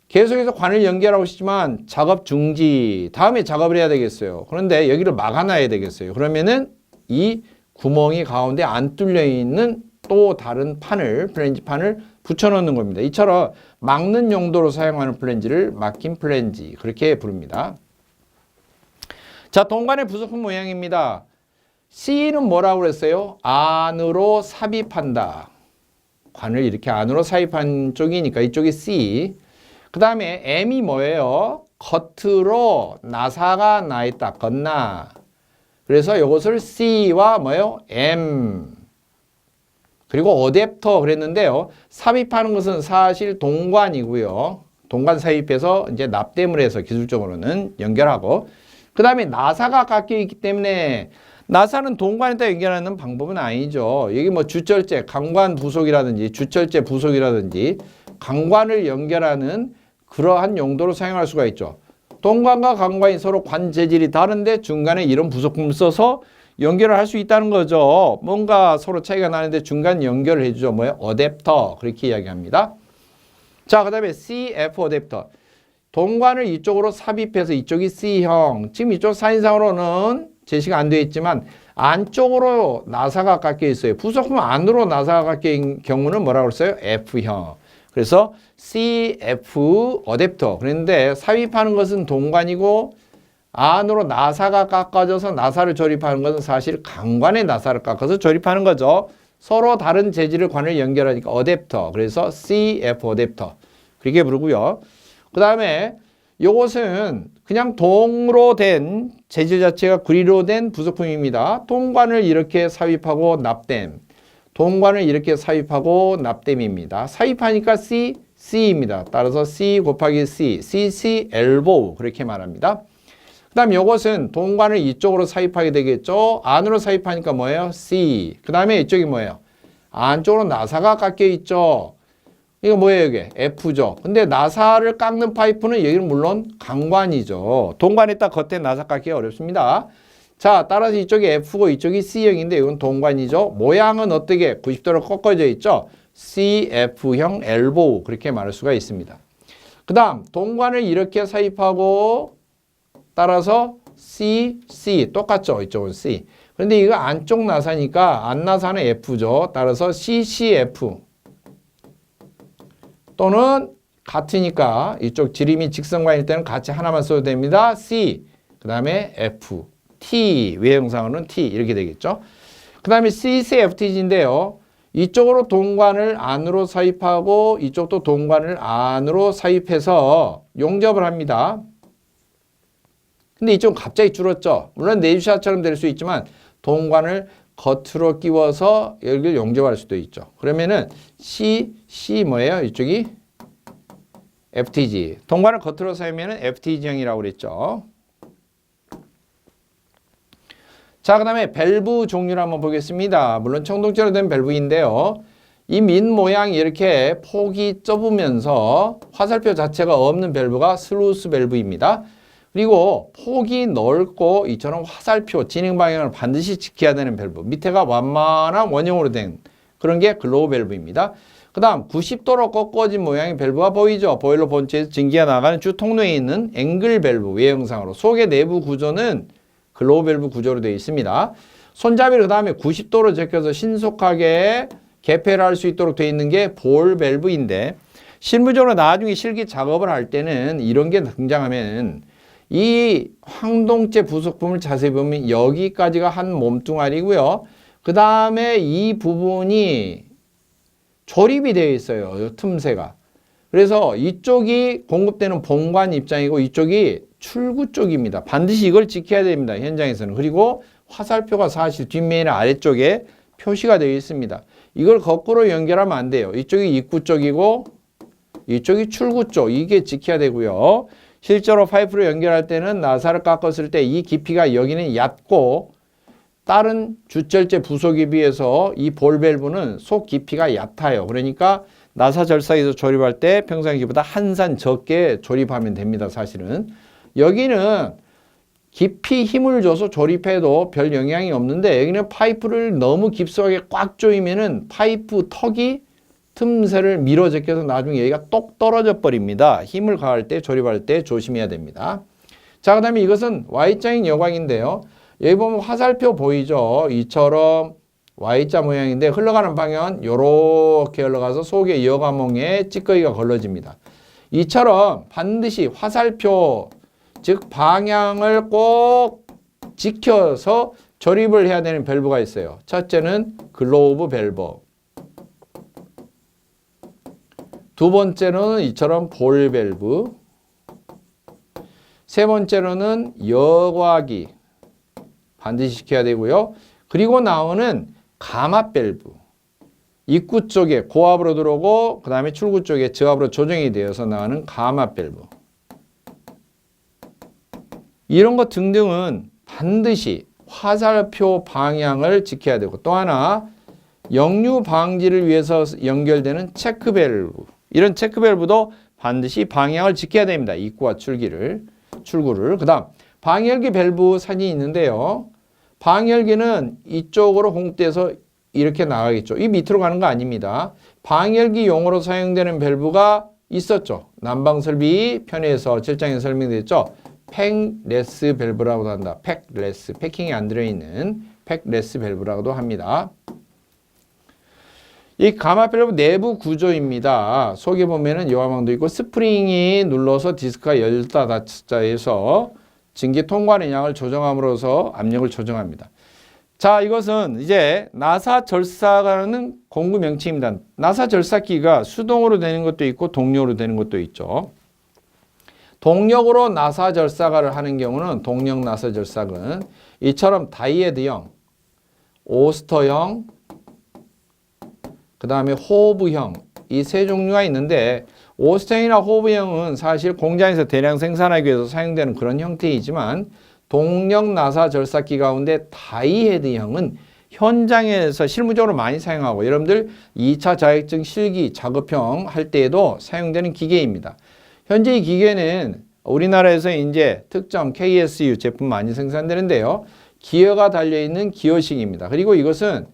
계속해서 관을 연결하고 싶지만 작업 중지, 다음에 작업을 해야 되겠어요. 그런데 여기를 막아놔야 되겠어요. 그러면은 이 구멍이 가운데 안 뚫려 있는 또 다른 판을, 플랜지 판을 붙여놓는 겁니다. 이처럼 막는 용도로 사용하는 플랜지를 막힌 플랜지, 그렇게 부릅니다. 자, 동관의 부속품 모양입니다. C는 뭐라고 그랬어요? 안으로 삽입한다. 관을 이렇게 안으로 삽입한 쪽이니까 이쪽이 C. 그 다음에 M이 뭐예요? 겉으로 나사가 나 있다. 겉나. 그래서 이것을 C와 뭐예요? M. 그리고 어댑터 그랬는데요. 삽입하는 것은 사실 동관이고요. 동관 삽입해서 이제 납땜을 해서 기술적으로는 연결하고, 그 다음에 나사가 깎여 있기 때문에 나사는 동관에다 연결하는 방법은 아니죠. 여기 뭐 주철제, 강관 부속이라든지 주철제 부속이라든지 강관을 연결하는 그러한 용도로 사용할 수가 있죠. 동관과 강관이 서로 관 재질이 다른데 중간에 이런 부속품을 써서 연결을 할 수 있다는 거죠. 뭔가 서로 차이가 나는데 중간 연결을 해주죠. 뭐예요? 어댑터, 그렇게 이야기합니다. 자, 그 다음에 CF 어댑터. 동관을 이쪽으로 삽입해서 이쪽이 C형. 지금 이쪽 사인상으로는 제시가 안 되어 있지만 안쪽으로 나사가 깎여 있어요. 부속품 안으로 나사가 깎여 있는 경우는 뭐라고 했어요? F형. 그래서 CF 어댑터. 그런데 삽입하는 것은 동관이고 안으로 나사가 깎아져서 나사를 조립하는 것은 사실 강관에 나사를 깎아서 조립하는 거죠. 서로 다른 재질의 관을 연결하니까 어댑터. 그래서 CF 어댑터. 그렇게 부르고요. 그 다음에 이것은 그냥 동으로 된 재질 자체가 구리로 된 부속품입니다. 동관을 이렇게 삽입하고 납땜. 동관을 이렇게 삽입하고 납땜입니다. 삽입하니까 C, C입니다. 따라서 C 곱하기 C, CC 엘보우, 그렇게 말합니다. 그 다음 이것은 동관을 이쪽으로 삽입하게 되겠죠. 안으로 삽입하니까 뭐예요? C. 그 다음에 이쪽이 뭐예요? 안쪽으로 나사가 깎여 있죠. 이거 뭐예요, 이게? F죠. 근데 나사를 깎는 파이프는 여기는 물론 강관이죠. 동관에다 겉에 나사 깎기 어렵습니다. 자, 따라서 이쪽이 F고 이쪽이 C형인데 이건 동관이죠. 모양은 어떻게? 90도로 꺾어져 있죠. CF형 엘보우, 그렇게 말할 수가 있습니다. 그 다음 동관을 이렇게 삽입하고 따라서 C, C 똑같죠. 이쪽은 C. 그런데 이거 안쪽 나사니까 안 나사는 F죠. 따라서 CCF 또는 같으니까 이쪽 지름이 직선관일 때는 같이 하나만 써도 됩니다. C, 그 다음에 F, T, 외형상으로는 T 이렇게 되겠죠. 그 다음에 CCFTG인데요. 이쪽으로 동관을 안으로 삽입하고 이쪽도 동관을 안으로 삽입해서 용접을 합니다. 근데 이쪽은 갑자기 줄었죠. 물론 네이비샷처럼 될 수 있지만 동관을 겉으로 끼워서 여기를 용접할 수도 있죠. 그러면은 C 뭐예요? 이쪽이 FTG. 동관을 겉으로 삽입하면 FTG형이라고 그랬죠. 자, 그 다음에 밸브 종류를 한번 보겠습니다. 물론 청동제로 된 밸브인데요. 이 민 모양이 이렇게 폭이 좁으면서 화살표 자체가 없는 밸브가 슬루스 밸브입니다. 그리고 폭이 넓고 이처럼 화살표 진행 방향을 반드시 지켜야 되는 밸브, 밑에가 완만한 원형으로 된 그런 게 글로우 밸브입니다. 그 다음 90도로 꺾어진 모양의 밸브가 보이죠. 보일러 본체에서 증기가 나가는 주 통로에 있는 앵글 밸브 외형상으로 속의 내부 구조는 글로우 밸브 구조로 되어 있습니다. 손잡이를 그 다음에 90도로 제껴서 신속하게 개폐를 할 수 있도록 되어 있는 게 볼 밸브인데, 실무적으로 나중에 실기 작업을 할 때는 이런 게 등장하면 이 황동체 부속품을 자세히 보면 여기까지가 한 몸뚱아리고요. 그 다음에 이 부분이 조립이 되어 있어요. 틈새가. 그래서 이쪽이 공급되는 본관 입장이고 이쪽이 출구 쪽입니다. 반드시 이걸 지켜야 됩니다. 현장에서는. 그리고 화살표가 사실 뒷면이나 아래쪽에 표시가 되어 있습니다. 이걸 거꾸로 연결하면 안 돼요. 이쪽이 입구 쪽이고 이쪽이 출구 쪽. 이게 지켜야 되고요. 실제로 파이프로 연결할 때는 나사를 깎았을 때 이 깊이가 여기는 얕고 다른 주절제 부속에 비해서 이 볼 밸브는 속 깊이가 얕아요. 그러니까 나사 절삭에서 조립할 때 평상시보다 한 산 적게 조립하면 됩니다. 사실은. 여기는 깊이 힘을 줘서 조립해도 별 영향이 없는데 여기는 파이프를 너무 깊숙하게 꽉 조이면은 파이프 턱이 틈새를 밀어 제껴서 나중에 여기가 똑 떨어져 버립니다. 힘을 가할 때 조립할 때 조심해야 됩니다. 자, 그 다음에 이것은 Y자인 여광인데요. 여기 보면 화살표 보이죠? 이처럼 Y자 모양인데 흘러가는 방향은 이렇게 흘러가서 속에 여과몽에 찌꺼기가 걸러집니다. 이처럼 반드시 화살표, 즉 방향을 꼭 지켜서 조립을 해야 되는 밸브가 있어요. 첫째는 글로브 밸브, 두 번째로는 이처럼 볼 밸브, 세 번째로는 여과기 반드시 지켜야 되고요. 그리고 나오는 가마 밸브, 입구 쪽에 고압으로 들어오고 그 다음에 출구 쪽에 저압으로 조정이 되어서 나가는 가마 밸브, 이런 것 등등은 반드시 화살표 방향을 지켜야 되고, 또 하나 역류 방지를 위해서 연결되는 체크 밸브, 이런 체크 밸브도 반드시 방향을 지켜야 됩니다. 입구와 출구를. 그 다음 방열기 밸브 사진이 있는데요. 방열기는 이쪽으로 홍대에서 이렇게 나가겠죠. 이 밑으로 가는 거 아닙니다. 방열기 용어로 사용되는 밸브가 있었죠. 난방설비 편에서 7장에 설명됐죠. 팩레스 밸브라고도 한다. 팩레스, 패킹이 안 들어있는 팩레스 밸브라고도 합니다. 이 가마 밸브 내부 구조입니다. 속에 보면은 여과망도 있고 스프링이 눌러서 디스크가 열다 닫다 해서 증기 통과하는 양을 조정함으로써 압력을 조정합니다. 자, 이것은 이제 나사 절삭하는 공구 명칭입니다. 나사 절삭기가 수동으로 되는 것도 있고 동력으로 되는 것도 있죠. 동력으로 나사 절삭을 하는 경우는 동력 나사 절삭은 이처럼 다이헤드형, 오스터형, 그 다음에 호브형, 이 세 종류가 있는데 오스터형이나 호브형은 사실 공장에서 대량 생산하기 위해서 사용되는 그런 형태이지만 동력 나사 절삭기 가운데 다이헤드형은 현장에서 실무적으로 많이 사용하고 여러분들 2차 자격증 실기 작업형 할 때에도 사용되는 기계입니다. 현재 이 기계는 우리나라에서 이제 특정 KSU 제품 많이 생산되는데요. 기어가 달려있는 기어식입니다. 그리고 이것은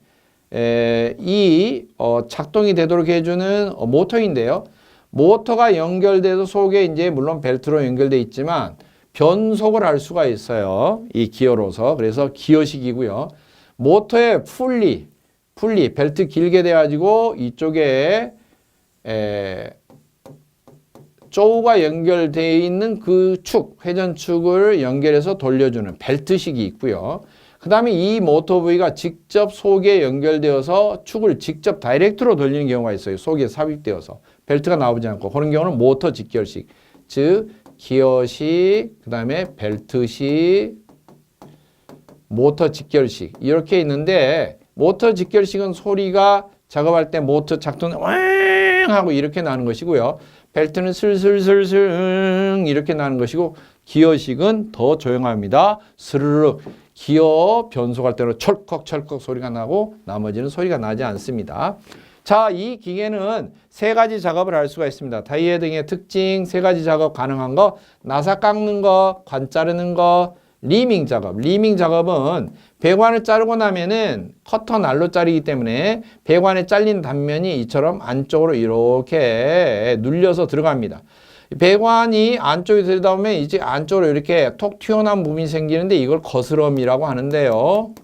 작동이 되도록 해주는 모터인데요. 모터가 연결돼서 속에 이제 물론 벨트로 연결돼 있지만 변속을 할 수가 있어요. 이 기어로서. 그래서 기어식이고요. 모터의 풀리, 벨트 길게 돼가지고 이쪽에 조우가 연결되어 있는 그 축, 회전축을 연결해서 돌려주는 벨트식이 있고요. 그 다음에 이 모터 부위가 직접 속에 연결되어서 축을 직접 다이렉트로 돌리는 경우가 있어요. 속에 삽입되어서. 벨트가 나오지 않고. 그런 경우는 모터 직결식. 즉, 기어식, 그 다음에 벨트식, 모터 직결식. 이렇게 있는데, 모터 직결식은 소리가 작업할 때 모터 작동이 왕 하고 이렇게 나는 것이고요. 벨트는 슬슬슬슬 이렇게 나는 것이고, 기어식은 더 조용합니다. 스르륵. 기어 변속할 때는 철컥철컥 소리가 나고 나머지는 소리가 나지 않습니다. 자, 이 기계는 세 가지 작업을 할 수가 있습니다. 다이헤드 등의 특징, 세 가지 작업 가능한 거, 나사 깎는 거, 관 자르는 거, 리밍 작업. 리밍 작업은 배관을 자르고 나면은 커터 날로 자르기 때문에 배관에 잘린 단면이 이처럼 안쪽으로 이렇게 눌려서 들어갑니다. 배관이 안쪽에 들어다 보면 이제 안쪽으로 이렇게 톡 튀어나온 부분이 생기는데 이걸 거스럼이라고 하는데요.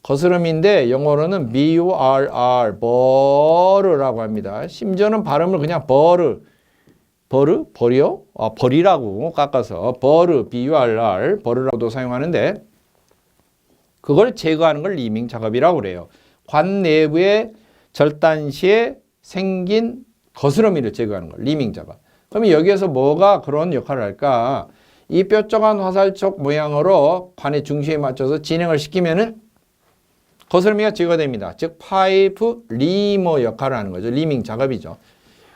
거스름인데 영어로는 BURR, 버르라고 합니다. 심지어는 발음을 그냥 버리요? 버리라고 깎아서 버르, BURR, 버르라고도 사용하는데 그걸 제거하는 걸 리밍 작업이라고 그래요. 관 내부의 절단 시에 생긴 거스러미를 제거하는 걸 리밍 작업. 그러면 여기에서 뭐가 그런 역할을 할까? 이 뾰족한 화살촉 모양으로 관의 중심에 맞춰서 진행을 시키면은 거스러미가 제거됩니다. 즉 파이프 리머 역할을 하는 거죠. 리밍 작업이죠.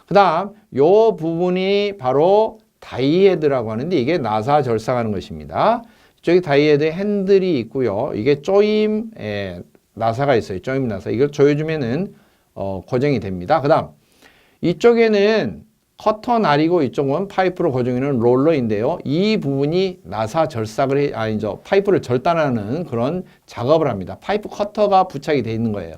그 다음 요 부분이 바로 다이헤드라고 하는데 이게 나사 절삭하는 것입니다. 이쪽에 다이헤드 핸들이 있고요. 이게 조임 나사가 있어요. 조임 나사. 이걸 조여주면은 고정이 됩니다. 그 다음 이쪽에는 커터 날이고 이쪽은 파이프로 고정하는 롤러인데요. 이 부분이 나사 절삭을 파이프를 절단하는 그런 작업을 합니다. 파이프 커터가 부착이 되어 있는 거예요.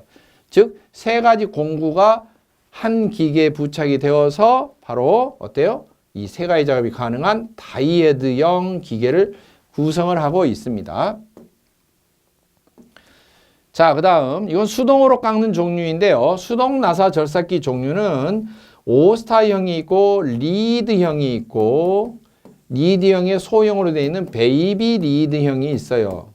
즉 세 가지 공구가 한 기계에 부착이 되어서 바로 어때요? 이 세 가지 작업이 가능한 다이헤드형 기계를 구성을 하고 있습니다. 자, 그 다음 이건 수동으로 깎는 종류인데요. 수동 나사 절삭기 종류는 오스타형이 있고 리드형이 있고 리드형의 소형으로 되어 있는 베이비 리드형이 있어요.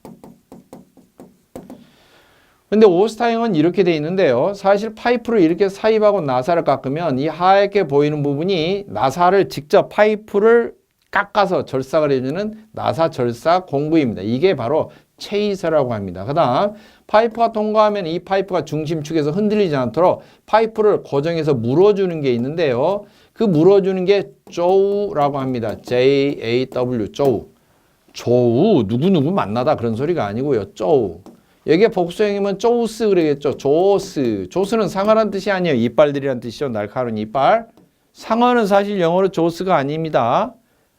근데 오스타형은 이렇게 되어 있는데요. 사실 파이프를 이렇게 사입하고 나사를 깎으면 이 하얗게 보이는 부분이 나사를 직접 파이프를 깎아서 절삭을 해주는 나사 절삭 공구입니다. 이게 바로 체이서라고 합니다. 그 다음 파이프가 통과하면 이 파이프가 중심축에서 흔들리지 않도록 파이프를 고정해서 물어주는 게 있는데요. 그 물어주는 게 조우라고 합니다. J-A-W, 조우. 조우, 누구누구 만나다 그런 소리가 아니고요. 조우. 여기에 복수형이면 조우스 그러겠죠. 조스. 조스는 상어란 뜻이 아니에요. 이빨들이란 뜻이죠. 날카로운 이빨. 상어는 사실 영어로 조스가 아닙니다.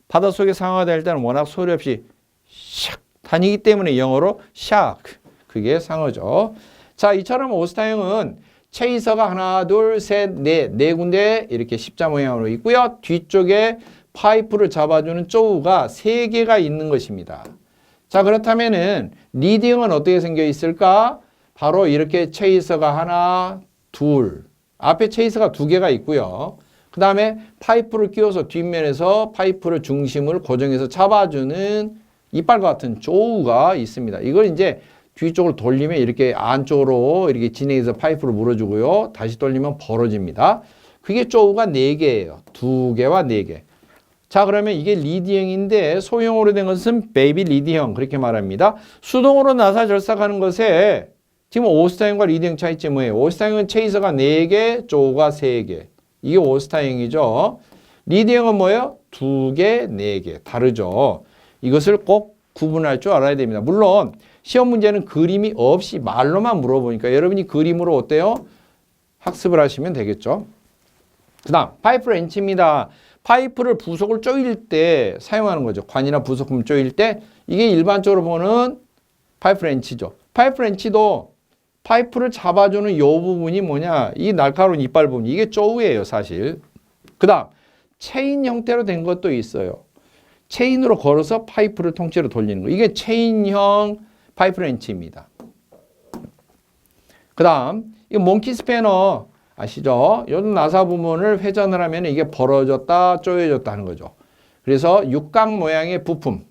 바닷속에 상어가 될 때는 워낙 소리 없이 샥 다니기 때문에 영어로 샤크. 그게 상어죠. 자, 이처럼 오스타형은 체이서가 하나, 둘, 셋, 네 군데 이렇게 십자 모양으로 있고요. 뒤쪽에 파이프를 잡아주는 조우가 3개가 있는 것입니다. 자, 그렇다면은 리딩은 어떻게 생겨 있을까? 바로 이렇게 체이서가 하나, 둘. 앞에 체이서가 2개가 있고요. 그 다음에 파이프를 끼워서 뒷면에서 파이프를 중심을 고정해서 잡아주는 이빨과 같은 조우가 있습니다. 이걸 이제 뒤쪽으로 돌리면 이렇게 안쪽으로 이렇게 진행해서 파이프를 물어주고요. 다시 돌리면 벌어집니다. 그게 조우가 4개예요. 2개와 4개. 자, 그러면 이게 리드형인데 소형으로 된 것은 베이비 리드형 그렇게 말합니다. 수동으로 나사 절삭하는 것에 지금 오스타형과 리드형 차이점이 뭐예요? 오스타형은 체이서가 4개, 조우가 3개. 이게 오스타형이죠. 리드형은 뭐예요? 2개, 4개. 다르죠. 이것을 꼭 구분할 줄 알아야 됩니다. 물론 시험 문제는 그림이 없이 말로만 물어보니까 여러분이 그림으로 어때요? 학습을 하시면 되겠죠. 그 다음 파이프 렌치입니다. 파이프를 부속을 조일 때 사용하는 거죠. 관이나 부속품 조일 때 이게 일반적으로 보는 파이프 렌치죠. 파이프 렌치도 파이프를 잡아주는 이 부분이 뭐냐? 이 날카로운 이빨 부분 이게 조우예요 사실. 그 다음 체인 형태로 된 것도 있어요. 체인으로 걸어서 파이프를 통째로 돌리는 거. 이게 체인형 파이프 렌치입니다. 그 다음 이 몽키 스패너 아시죠? 요 나사 부분을 회전을 하면 이게 벌어졌다 쪼여졌다 하는 거죠. 그래서 육각 모양의 부품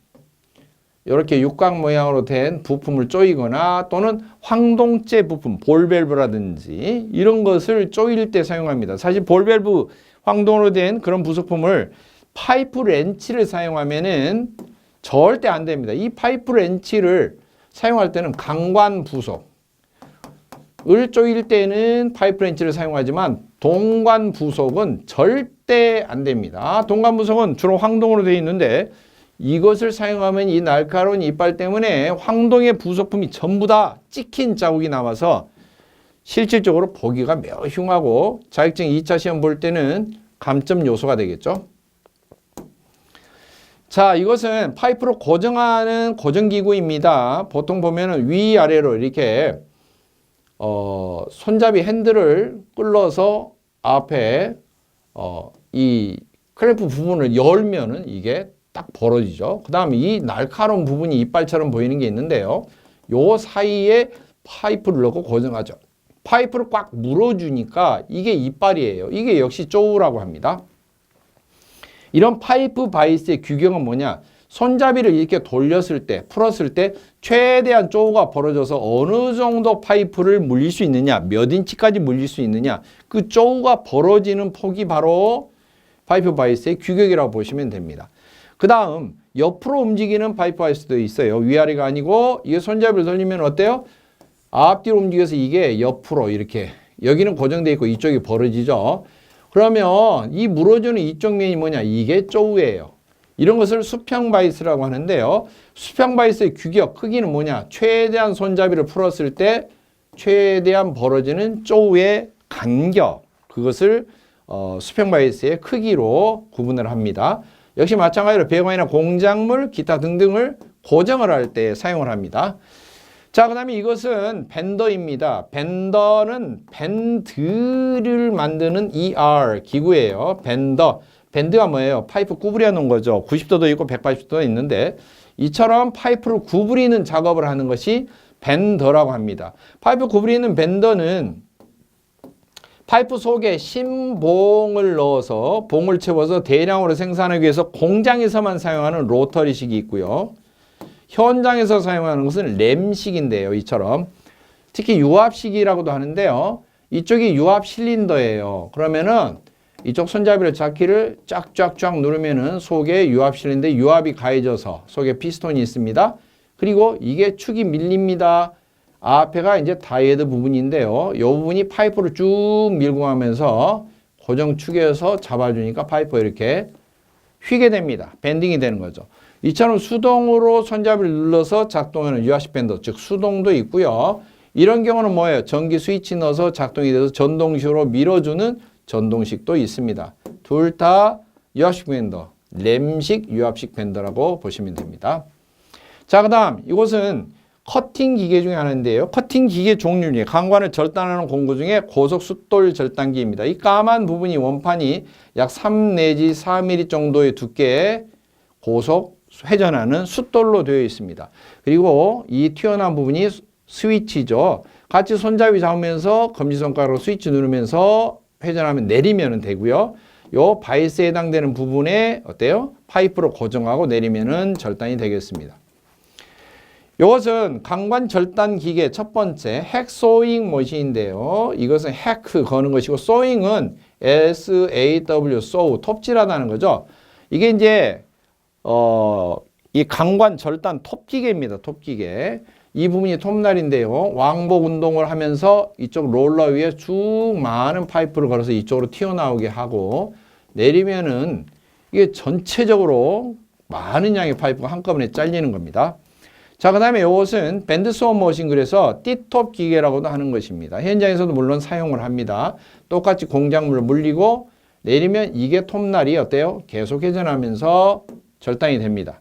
이렇게 육각 모양으로 된 부품을 쪼이거나 또는 황동재 부품 볼밸브라든지 이런 것을 쪼일 때 사용합니다. 사실 볼밸브 황동으로 된 그런 부속품을 파이프 렌치를 사용하면은 절대 안 됩니다. 이 파이프 렌치를 사용할 때는 강관 부속을 조일 때는 파이프 렌치를 사용하지만 동관 부속은 절대 안 됩니다. 동관 부속은 주로 황동으로 되어 있는데 이것을 사용하면 이 날카로운 이빨 때문에 황동의 부속품이 전부 다 찍힌 자국이 남아서 실질적으로 보기가 매우 흉하고 자격증 2차 시험 볼 때는 감점 요소가 되겠죠. 자, 이것은 파이프로 고정하는 고정기구입니다. 보통 보면은 위아래로 이렇게 손잡이 핸들을 끌어서 앞에 이 클램프 부분을 열면은 이게 딱 벌어지죠. 그 다음에 이 날카로운 부분이 이빨처럼 보이는 게 있는데요. 요 사이에 파이프를 넣고 고정하죠. 파이프를 꽉 물어주니까 이게 이빨이에요. 이게 역시 쪼우라고 합니다. 이런 파이프 바이스의 규격은 뭐냐? 손잡이를 이렇게 돌렸을 때, 풀었을 때 최대한 쪼우가 벌어져서 어느 정도 파이프를 물릴 수 있느냐, 몇 인치까지 물릴 수 있느냐, 그 쪼우가 벌어지는 폭이 바로 파이프 바이스의 규격이라고 보시면 됩니다. 그 다음 옆으로 움직이는 파이프 바이스도 있어요. 위아래가 아니고 이게 손잡이를 돌리면 어때요? 앞뒤로 움직여서 이게 옆으로 이렇게 여기는 고정되어 있고 이쪽이 벌어지죠. 그러면 이 물어주는 이쪽 면이 뭐냐? 이게 쪼우예요. 이런 것을 수평 바이스라고 하는데요. 수평 바이스의 규격, 크기는 뭐냐? 최대한 손잡이를 풀었을 때 최대한 벌어지는 쪼우의 간격, 그것을 수평 바이스의 크기로 구분을 합니다. 역시 마찬가지로 배관이나 공작물, 기타 등등을 고정을 할 때 사용을 합니다. 자, 그 다음에 이것은 밴더입니다. 밴더는 밴드를 만드는 ER 기구예요. 밴더. 밴드가 뭐예요? 파이프 구부려 놓은 거죠. 90도도 있고 180도도 있는데 이처럼 파이프를 구부리는 작업을 하는 것이 밴더라고 합니다. 파이프 구부리는 밴더는 파이프 속에 신봉을 넣어서 봉을 채워서 대량으로 생산하기 위해서 공장에서만 사용하는 로터리식이 있고요. 현장에서 사용하는 것은 램식인데요. 이처럼 특히 유압식이라고도 하는데요. 이쪽이 유압 실린더예요. 그러면은 이쪽 손잡이를 잡기를 쫙쫙쫙 누르면은 속에 유압 실린더 유압이 가해져서 속에 피스톤이 있습니다. 그리고 이게 축이 밀립니다. 앞에가 이제 다이헤드 부분인데요. 이 부분이 파이프를 쭉 밀고 가면서 고정축에서 잡아주니까 파이프가 이렇게 휘게 됩니다. 밴딩이 되는 거죠. 이처럼 수동으로 손잡이를 눌러서 작동하는 유압식 밴더, 즉 수동도 있고요. 이런 경우는 뭐예요? 전기 스위치 넣어서 작동이 돼서 전동식으로 밀어주는 전동식도 있습니다. 둘 다 유압식 밴더, 램식 유압식 밴더라고 보시면 됩니다. 자, 그 다음 이곳은 커팅 기계 중에 하나인데요. 커팅 기계 종류 중에 강관을 절단하는 공구 중에 고속 숫돌 절단기입니다. 이 까만 부분이 원판이 약 3 내지 4mm 정도의 두께의 고속 회전하는 숫돌로 되어 있습니다. 그리고 이 튀어나온 부분이 스위치죠. 같이 손잡이 잡으면서 검지손가락으로 스위치 누르면서 회전하면 내리면 되고요. 요 바이스에 해당되는 부분에 어때요? 파이프로 고정하고 내리면은 절단이 되겠습니다. 이것은 강관 절단 기계 첫 번째 핵소잉 머신인데요. 이것은 핵 거는 것이고 소잉은 SAW, sow, 톱질하다는 거죠. 이게 이제 이 강관 절단 톱기계입니다. 톱기계. 이 부분이 톱날인데요. 왕복 운동을 하면서 이쪽 롤러 위에 쭉 많은 파이프를 걸어서 이쪽으로 튀어나오게 하고 내리면은 이게 전체적으로 많은 양의 파이프가 한꺼번에 잘리는 겁니다. 자, 그 다음에 이것은 밴드소어 머신, 그래서 띠톱 기계라고도 하는 것입니다. 현장에서도 물론 사용을 합니다. 똑같이 공작물을 물리고 내리면 이게 톱날이 어때요? 계속 회전하면서 절단이 됩니다.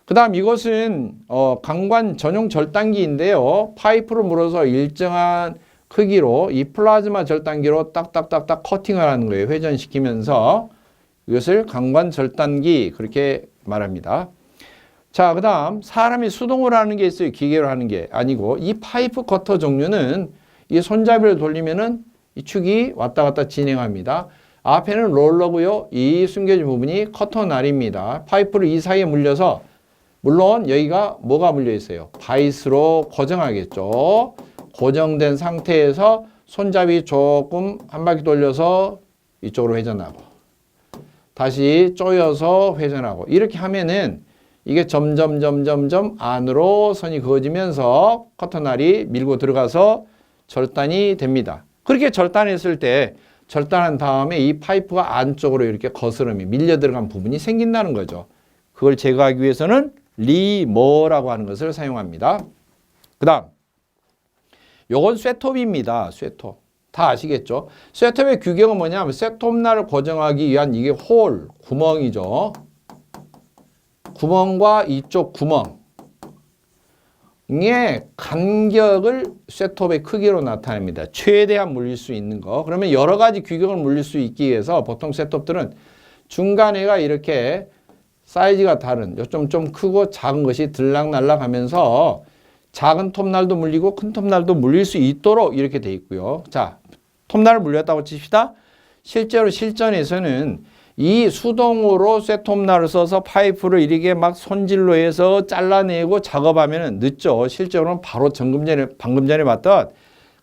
그 다음 이것은 강관 전용 절단기인데요. 파이프를 물어서 일정한 크기로 이 플라즈마 절단기로 딱딱딱딱 커팅을 하는 거예요. 회전시키면서 이것을 강관 절단기 그렇게 말합니다. 자, 그 다음 사람이 수동으로 하는 게 있어요. 기계로 하는 게 아니고 이 파이프 커터 종류는 이 손잡이를 돌리면은 이 축이 왔다 갔다 진행합니다. 앞에는 롤러고요. 이 숨겨진 부분이 커터 날입니다. 파이프를 이 사이에 물려서 물론 여기가 뭐가 물려 있어요? 바이스로 고정하겠죠. 고정된 상태에서 손잡이 조금 한 바퀴 돌려서 이쪽으로 회전하고 다시 조여서 회전하고 이렇게 하면은 이게 점점 안으로 선이 그어지면서 커터날이 밀고 들어가서 절단이 됩니다. 그렇게 절단했을 때 절단한 다음에 이 파이프가 안쪽으로 이렇게 거스름이 밀려 들어간 부분이 생긴다는 거죠. 그걸 제거하기 위해서는 리머라고 하는 것을 사용합니다. 그 다음 요건 쇠톱입니다. 쇠톱. 다 아시겠죠? 쇠톱의 규격은 뭐냐면 쇠톱날을 고정하기 위한 이게 홀, 구멍이죠. 구멍과 이쪽 구멍의 간격을 쇠톱의 크기로 나타냅니다. 최대한 물릴 수 있는 거. 그러면 여러 가지 규격을 물릴 수 있기 위해서 보통 쇠톱들은 중간에가 이렇게 사이즈가 다른 좀 크고 작은 것이 들락날락 하면서 작은 톱날도 물리고 큰 톱날도 물릴 수 있도록 이렇게 돼 있고요. 자, 톱날을 물렸다고 칩시다. 실제로 실전에서는 이 수동으로 쇠톱날을 써서 파이프를 이렇게 막 손질로 해서 잘라내고 작업하면 늦죠. 실제로는 바로 방금 전에 봤던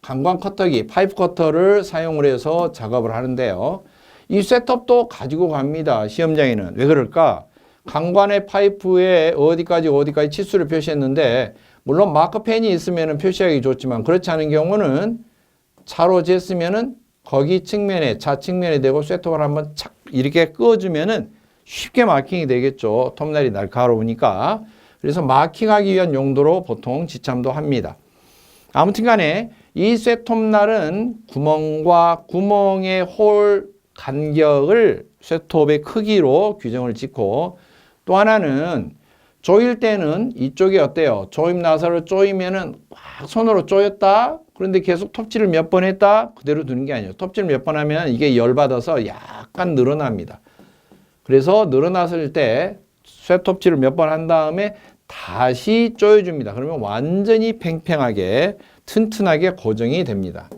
강광 커터기, 파이프 커터를 사용을 해서 작업을 하는데요. 이 쇠톱도 가지고 갑니다. 시험장에는. 왜 그럴까? 강관의 파이프에 어디까지 치수를 표시했는데 물론 마커펜이 있으면 표시하기 좋지만 그렇지 않은 경우는 차로 쟀으면은 거기 측면에 좌측면에 대고 쇠톱을 한번 착 이렇게 끄어주면은 쉽게 마킹이 되겠죠. 톱날이 날카로우니까. 그래서 마킹하기 위한 용도로 보통 지참도 합니다. 아무튼 간에 이 쇠톱날은 구멍과 구멍의 홀 간격을 쇠톱의 크기로 규정을 짓고 또 하나는 조일 때는 이쪽이 어때요? 조임 나사를 조이면은 막 손으로 조였다. 그런데 계속 톱질을 몇 번 했다. 그대로 두는 게 아니에요. 톱질을 몇 번 하면 이게 열받아서 약간 늘어납니다. 그래서 늘어났을 때 쇠톱질을 몇 번 한 다음에 다시 조여줍니다. 그러면 완전히 팽팽하게 튼튼하게 고정이 됩니다.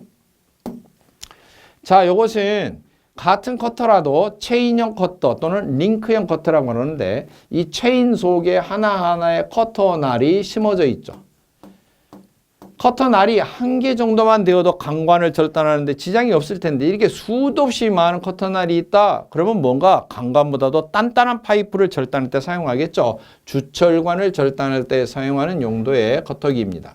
자, 이것은 같은 커터라도 체인형 커터 또는 링크형 커터라고 하는데 이 체인 속에 하나하나의 커터 날이 심어져 있죠. 커터 날이 한 개 정도만 되어도 강관을 절단하는데 지장이 없을 텐데 이렇게 수도 없이 많은 커터 날이 있다. 그러면 뭔가 강관보다도 단단한 파이프를 절단할 때 사용하겠죠. 주철관을 절단할 때 사용하는 용도의 커터기입니다.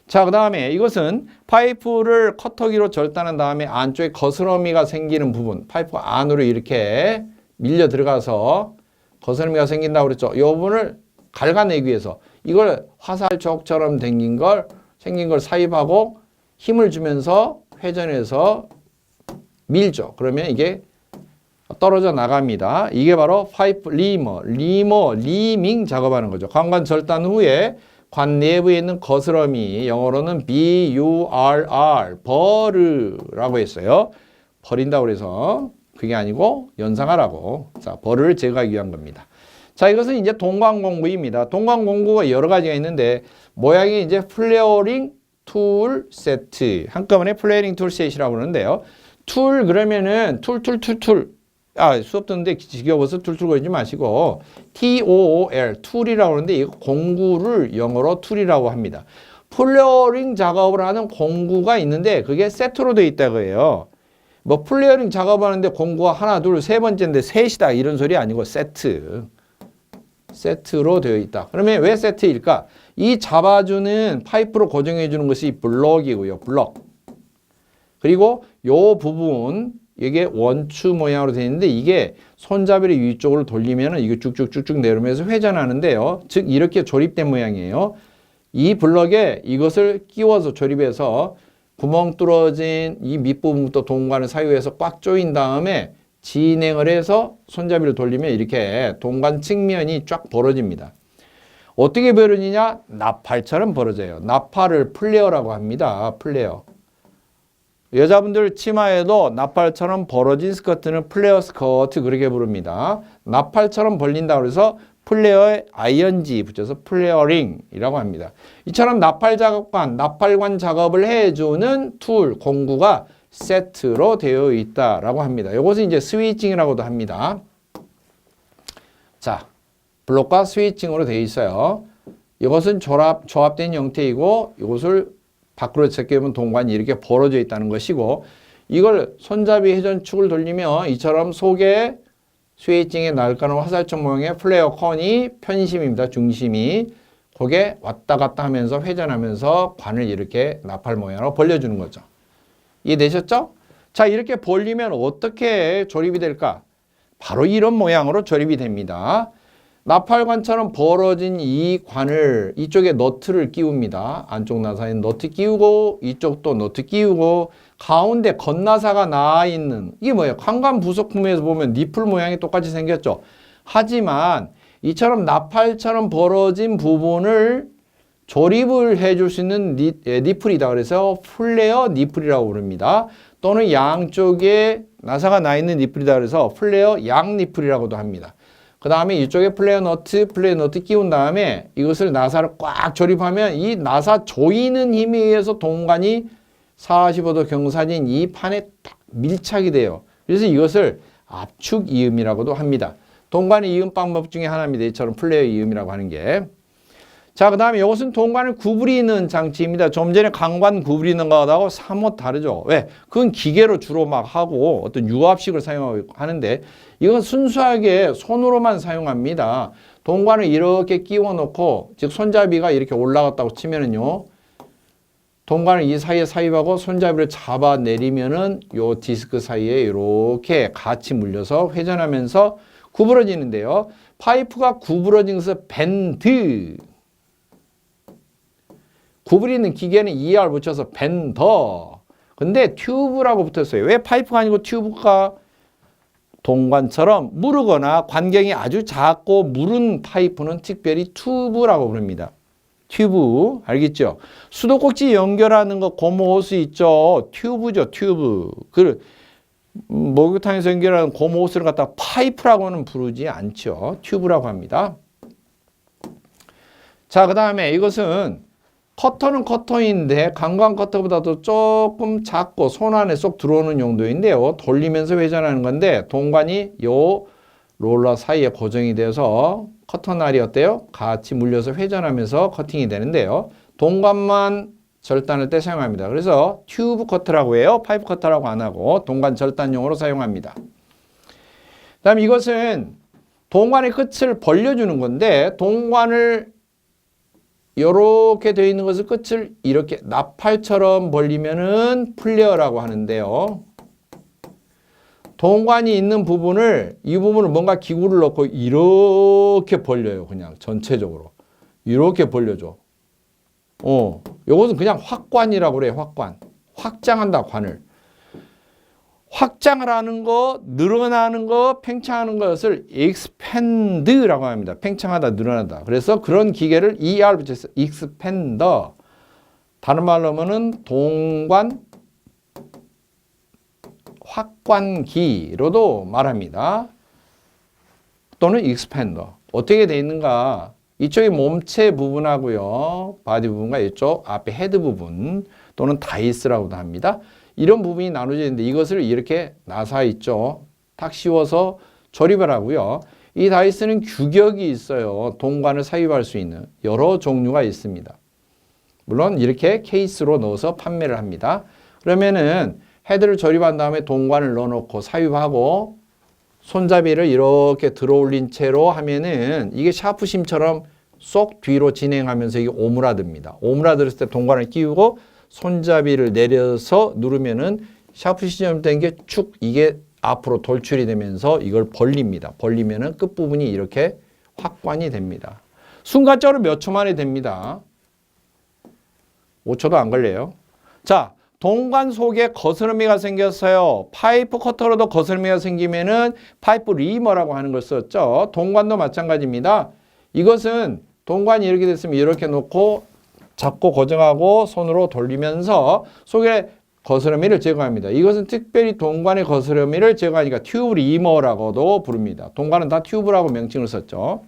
자, 그 다음에 이것은 파이프를 커터기로 절단한 다음에 안쪽에 거스러미가 생기는 부분, 파이프 안으로 이렇게 밀려 들어가서 거스러미가 생긴다고 그랬죠. 이 부분을 갉아내기 위해서 이걸 화살촉처럼 생긴 걸 삽입하고 힘을 주면서 회전해서 밀죠. 그러면 이게 떨어져 나갑니다. 이게 바로 파이프 리밍 작업하는 거죠. 관관 절단 후에 관 내부에 있는 거스러미, 영어로는 BURR, 버르라고 했어요. 버린다고 그래서 그게 아니고 연상하라고. 자, 버르를 제거하기 위한 겁니다. 자, 이것은 이제 동관공구입니다. 동관공구가 여러 가지가 있는데 모양이 이제 플레어링 툴 세트. 한꺼번에 플레어링 툴 셋이라고 그러는데요. 툴 그러면은 툴. 수업 듣는데 지겨워서 툴거리지 마시고 TOOL, 툴이라고 하는데 이 공구를 영어로 툴이라고 합니다. 플레어링 작업을 하는 공구가 있는데 그게 세트로 되어 있다고 해요. 뭐 플레어링 작업하는데 공구가 하나, 둘, 세 번째인데 셋이다 이런 소리 아니고 세트로 되어 있다. 그러면 왜 세트일까? 이 잡아주는 파이프로 고정해 주는 것이 블럭이고요. 블럭. 그리고 요 부분 이게 원추 모양으로 되어 있는데 이게 손잡이를 위쪽으로 돌리면 이게 쭉쭉쭉쭉 내려오면서 회전하는데요. 즉 이렇게 조립된 모양이에요. 이 블럭에 이것을 끼워서 조립해서 구멍 뚫어진 이 밑부분부터 동관을 사이에서 꽉 조인 다음에 진행을 해서 손잡이를 돌리면 이렇게 동관 측면이 쫙 벌어집니다. 어떻게 벌어지냐? 나팔처럼 벌어져요. 나팔을 플레어라고 합니다. 플레어. 여자분들 치마에도 나팔처럼 벌어진 스커트는 플레어 스커트 그렇게 부릅니다. 나팔처럼 벌린다고 해서 플레어에 ing 붙여서 플레어링이라고 합니다. 이처럼 나팔관 작업을 해주는 툴, 공구가 세트로 되어 있다라고 합니다. 이것은 이제 스위칭이라고도 합니다. 자, 블록과 스위칭으로 되어 있어요. 이것은 조합된 형태이고 이것을 밖으로 제껴보면 동관이 이렇게 벌어져 있다는 것이고 이걸 손잡이 회전축을 돌리면 이처럼 속에 스위칭의 날카로운 화살촉 모양의 플레어 컨이 편심입니다. 중심이 그게 왔다 갔다 하면서 회전하면서 관을 이렇게 나팔 모양으로 벌려주는 거죠. 이해되셨죠? 자, 이렇게 벌리면 어떻게 조립이 될까? 바로 이런 모양으로 조립이 됩니다. 나팔관처럼 벌어진 이 관을 이쪽에 너트를 끼웁니다. 안쪽 나사에 너트 끼우고 이쪽도 너트 끼우고 가운데 겉나사가 나와 있는 이게 뭐예요? 관관 부속품에서 보면 니플 모양이 똑같이 생겼죠. 하지만 이처럼 나팔처럼 벌어진 부분을 조립을 해줄 수 있는 니플이다. 그래서 플레어 니플이라고 부릅니다. 또는 양쪽에 나사가 나 있는 니플이다. 그래서 플레어 양 니플이라고도 합니다. 그 다음에 이쪽에 플레어 너트 끼운 다음에 이것을 나사를 꽉 조립하면 이 나사 조이는 힘에 의해서 동관이 45도 경사진 이 판에 딱 밀착이 돼요. 그래서 이것을 압축 이음이라고도 합니다. 동관의 이음 방법 중에 하나입니다. 이처럼 플레어 이음이라고 하는 게. 자, 그 다음에 이것은 동관을 구부리는 장치입니다. 좀 전에 강관 구부리는 거하고 사뭇 다르죠. 왜? 그건 기계로 주로 막 하고 어떤 유압식을 사용하고 하는데 이건 순수하게 손으로만 사용합니다. 동관을 이렇게 끼워 놓고 즉 손잡이가 이렇게 올라갔다고 치면은요. 동관을 이 사이에 삽입하고 손잡이를 잡아 내리면은 요 디스크 사이에 이렇게 같이 물려서 회전하면서 구부러지는데요. 파이프가 구부러진 것을 밴드. 구부리는 기계는 ER 붙여서 밴더. 근데 튜브라고 붙었어요. 왜 파이프가 아니고 튜브가? 동관처럼 무르거나 관경이 아주 작고 무른 파이프는 특별히 튜브라고 부릅니다. 튜브 알겠죠? 수도꼭지 연결하는 거 고무 호스 있죠? 튜브죠. 튜브. 그 목욕탕에서 연결하는 고무 호스를 갖다 파이프라고는 부르지 않죠. 튜브라고 합니다. 자, 그 다음에 이것은 커터는 커터인데 강광 커터보다도 조금 작고 손 안에 쏙 들어오는 용도인데요. 돌리면서 회전하는 건데 동관이 요 롤러 사이에 고정이 돼서 커터날이 어때요? 같이 물려서 회전하면서 커팅이 되는데요. 동관만 절단할 때 사용합니다. 그래서 튜브 커터라고 해요. 파이프 커터라고 안 하고 동관 절단용으로 사용합니다. 그다음 이것은 동관의 끝을 벌려주는 건데 동관을 이렇게 되어 있는 것을 끝을 이렇게 나팔처럼 벌리면은 플레어라고 하는데요. 동관이 있는 부분을 이 부분을 뭔가 기구를 넣고 이렇게 벌려요. 그냥 전체적으로 이렇게 벌려줘. 요것은 그냥 확관이라고 그래요. 확관. 확장한다 관을. 확장을 하는 거, 늘어나는 거, 팽창하는 것을 expand라고 합니다. 팽창하다, 늘어나다. 그래서 그런 기계를 ER 붙여서 expander. 다른 말로 하면은 동관 확관기로도 말합니다. 또는 expander. 어떻게 되어 있는가? 이쪽이 몸체 부분하고요. 바디 부분과 이쪽 앞에 헤드 부분 또는 다이스라고도 합니다. 이런 부분이 나눠져 있는데 이것을 이렇게 나사 있죠. 탁 씌워서 조립을 하고요. 이 다이스는 규격이 있어요. 동관을 삽입할 수 있는 여러 종류가 있습니다. 물론 이렇게 케이스로 넣어서 판매를 합니다. 그러면은 헤드를 조립한 다음에 동관을 넣어놓고 삽입하고 손잡이를 이렇게 들어 올린 채로 하면은 이게 샤프심처럼 쏙 뒤로 진행하면서 이게 오므라듭니다. 오므라들었을 때 동관을 끼우고 손잡이를 내려서 누르면은 샤프 시점이 된 게 축 이게 앞으로 돌출이 되면서 이걸 벌립니다. 벌리면은 끝부분이 이렇게 확관이 됩니다. 순간적으로 몇 초 만에 됩니다. 5초도 안 걸려요. 자, 동관 속에 거스름이가 생겼어요. 파이프 커터로도 거스름이가 생기면은 파이프 리머라고 하는 걸 썼죠. 동관도 마찬가지입니다. 이것은 동관이 이렇게 됐으면 이렇게 놓고 잡고 고정하고 손으로 돌리면서 속에 거스러미를 제거합니다. 이것은 특별히 동관의 거스러미를 제거하니까 튜브 리머라고도 부릅니다. 동관은 다 튜브라고 명칭을 썼죠.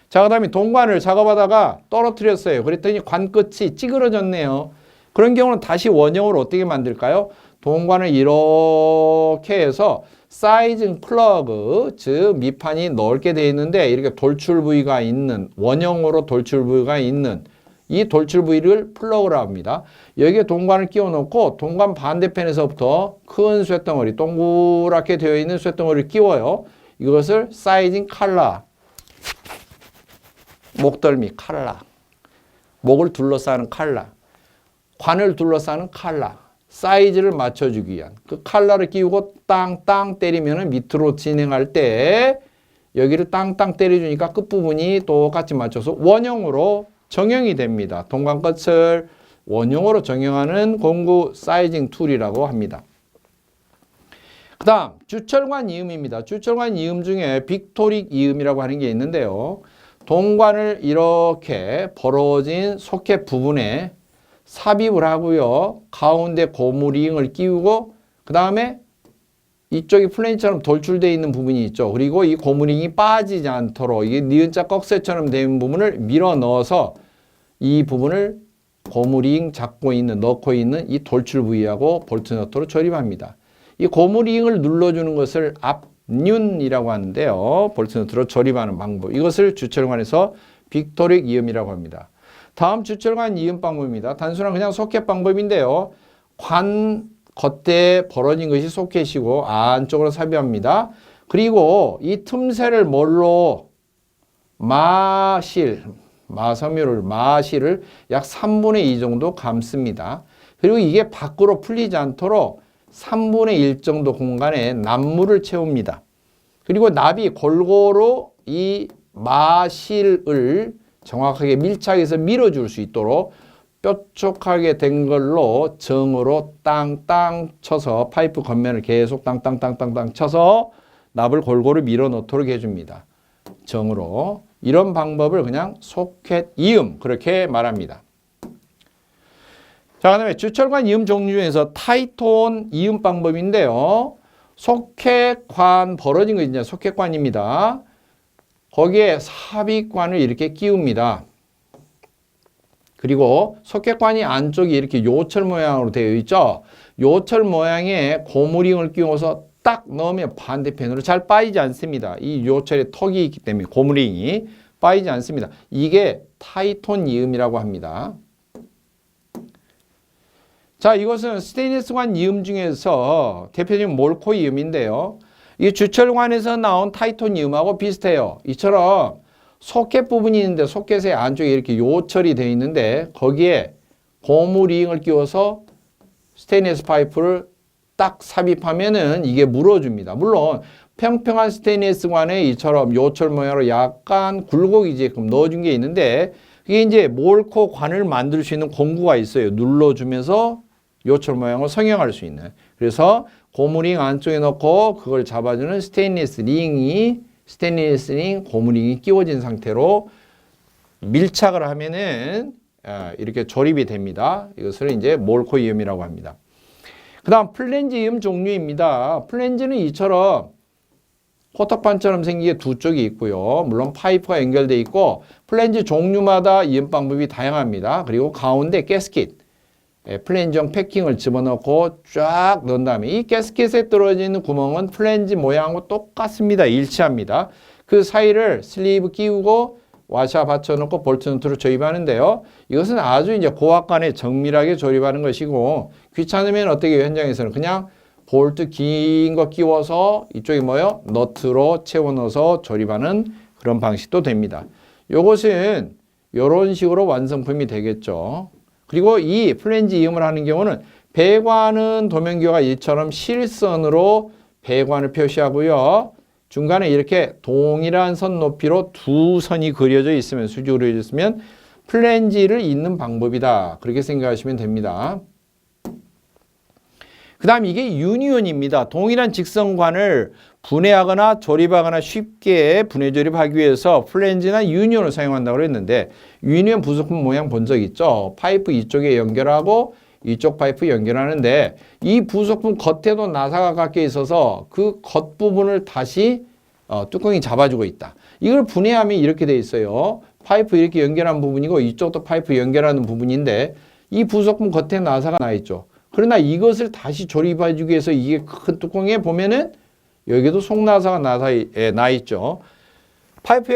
자, 그 다음에 동관을 작업하다가 떨어뜨렸어요. 그랬더니 관 끝이 찌그러졌네요. 그런 경우는 다시 원형으로 어떻게 만들까요? 동관을 이렇게 해서 사이징 플러그, 즉 밑판이 넓게 되어 있는데 이렇게 돌출 부위가 있는 원형으로 돌출 부위가 있는 이 돌출 부위를 플러그라고 합니다. 여기에 동관을 끼워 놓고 동관 반대편에서부터 큰 쇳덩어리, 동그랗게 되어 있는 쇳덩어리를 끼워요. 이것을 사이징 칼라, 목덜미 칼라, 목을 둘러싸는 칼라, 관을 둘러싸는 칼라, 사이즈를 맞춰주기 위한 그 칼라를 끼우고 땅땅 때리면 밑으로 진행할 때 여기를 땅땅 때려주니까 끝부분이 똑같이 맞춰서 원형으로 정형이 됩니다. 동관 끝을 원형으로 정형하는 공구 사이징 툴이라고 합니다. 그 다음 주철관 이음입니다. 주철관 이음 중에 빅토릭 이음이라고 하는 게 있는데요. 동관을 이렇게 벌어진 소켓 부분에 삽입을 하고요. 가운데 고무링을 끼우고 그 다음에 이쪽이 플랜처럼 돌출되어 있는 부분이 있죠. 그리고 이 고무링이 빠지지 않도록 이게 니은자 꺽쇠처럼 된 부분을 밀어 넣어서 이 부분을 고무링 넣고 있는 이 돌출 부위하고 볼트 너트로 조립합니다. 이 고무링을 눌러주는 것을 압륜이라고 하는데요. 볼트 너트로 조립하는 방법. 이것을 주철관에서 빅토릭 이음이라고 합니다. 다음 주철관 이음 방법입니다. 단순한 그냥 소켓 방법인데요. 관 겉에 벌어진 것이 소켓이고 안쪽으로 삽입합니다. 그리고 이 틈새를 뭘로 마실을 약 3분의 2 정도 감습니다. 그리고 이게 밖으로 풀리지 않도록 3분의 1 정도 공간에 납물을 채웁니다. 그리고 납이 골고루 이 마실을 정확하게 밀착해서 밀어줄 수 있도록 뾰족하게 된 걸로 정으로 땅땅 쳐서 파이프 겉면을 계속 땅땅땅땅땅 쳐서 납을 골고루 밀어 넣도록 해줍니다. 정으로. 이런 방법을 그냥 소켓 이음 그렇게 말합니다. 자, 그다음에 주철관 이음 종류 중에서 타이톤 이음 방법인데요. 소켓관 벌어진 거 있냐? 소켓관입니다. 거기에 삽입관을 이렇게 끼웁니다. 그리고 소켓관이 안쪽이 이렇게 요철 모양으로 되어 있죠. 요철 모양의 고무링을 끼워서 딱 넣으면 반대편으로 잘 빠지지 않습니다. 이 요철에 턱이 있기 때문에 고무링이 빠지지 않습니다. 이게 타이톤 이음이라고 합니다. 자, 이것은 스테인리스관 이음 중에서 대표적인 몰코 이음인데요. 이 주철관에서 나온 타이톤 이음하고 비슷해요. 이처럼 소켓 부분이 있는데 소켓의 안쪽에 이렇게 요철이 되어 있는데 거기에 고무링을 끼워서 스테인리스 파이프를 딱 삽입하면은 이게 물어줍니다. 물론 평평한 스테인리스관에 이처럼 요철 모양으로 약간 굴곡이게끔 넣어준 게 있는데 이게 이제 몰코 관을 만들 수 있는 공구가 있어요. 눌러주면서 요철 모양을 성형할 수 있는. 그래서 고무링 안쪽에 넣고 그걸 잡아주는 스테인리스 링 고무링이 끼워진 상태로 밀착을 하면은 이렇게 조립이 됩니다. 이것을 이제 몰코 이음이라고 합니다. 그 다음 플랜지 이음 종류입니다. 플랜지는 이처럼 호떡판처럼 생긴 게 두 쪽이 있고요. 물론 파이프가 연결되어 있고 플랜지 종류마다 이음 방법이 다양합니다. 그리고 가운데 가스켓, 플랜지형 패킹을 집어넣고 쫙 넣은 다음에 이 가스켓에 떨어지는 구멍은 플랜지 모양하고 똑같습니다. 일치합니다. 그 사이를 슬리브 끼우고 와샤 받쳐놓고 볼트 너트로 조립하는데요. 이것은 아주 이제 고압관에 정밀하게 조립하는 것이고 귀찮으면 어떻게 해요? 현장에서는 그냥 볼트 긴 거 끼워서 이쪽이 뭐요? 너트로 채워 넣어서 조립하는 그런 방식도 됩니다. 요것은 이런 식으로 완성품이 되겠죠. 그리고 이 플랜지 이음을 하는 경우는 배관은 도면교가 이처럼 실선으로 배관을 표시하고요. 중간에 이렇게 동일한 선 높이로 두 선이 그려져 있으면 수직으로 그려져 있으면 플랜지를 잇는 방법이다. 그렇게 생각하시면 됩니다. 그 다음 이게 유니온입니다. 동일한 직선관을 분해하거나 조립하거나 쉽게 분해 조립하기 위해서 플랜지나 유니온을 사용한다고 했는데 유니온 부속품 모양 본 적 있죠? 파이프 이쪽에 연결하고 이쪽 파이프 연결하는데 이 부속품 겉에도 나사가 깎여 있어서 그 겉부분을 다시 뚜껑이 잡아주고 있다. 이걸 분해하면 이렇게 돼 있어요. 파이프 이렇게 연결한 부분이고 이쪽도 파이프 연결하는 부분인데 이 부속품 겉에 나사가 나 있죠. 그러나 이것을 다시 조립해주기 위해서 이게 큰 뚜껑에 보면은 여기도 속나사가 나 있죠. 파이프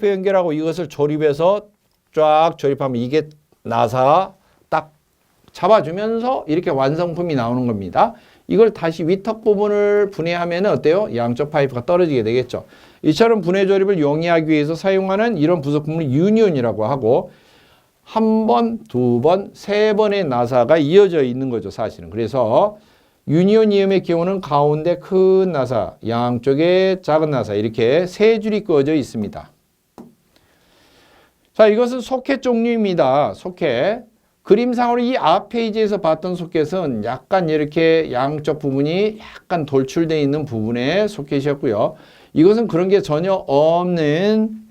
연결하고 이것을 조립해서 쫙 조립하면 이게 나사 딱 잡아주면서 이렇게 완성품이 나오는 겁니다. 이걸 다시 위턱 부분을 분해하면 어때요? 양쪽 파이프가 떨어지게 되겠죠. 이처럼 분해 조립을 용이하기 위해서 사용하는 이런 부속품을 유니온이라고 하고 한 번, 두 번, 세 번의 나사가 이어져 있는 거죠, 사실은. 그래서 유니온이음의 경우는 가운데 큰 나사, 양쪽에 작은 나사 이렇게 세 줄이 그어져 있습니다. 자, 이것은 소켓 종류입니다. 소켓. 그림상으로 이 앞 페이지에서 봤던 소켓은 약간 이렇게 양쪽 부분이 약간 돌출되어 있는 부분의 소켓이었고요. 이것은 그런 게 전혀 없는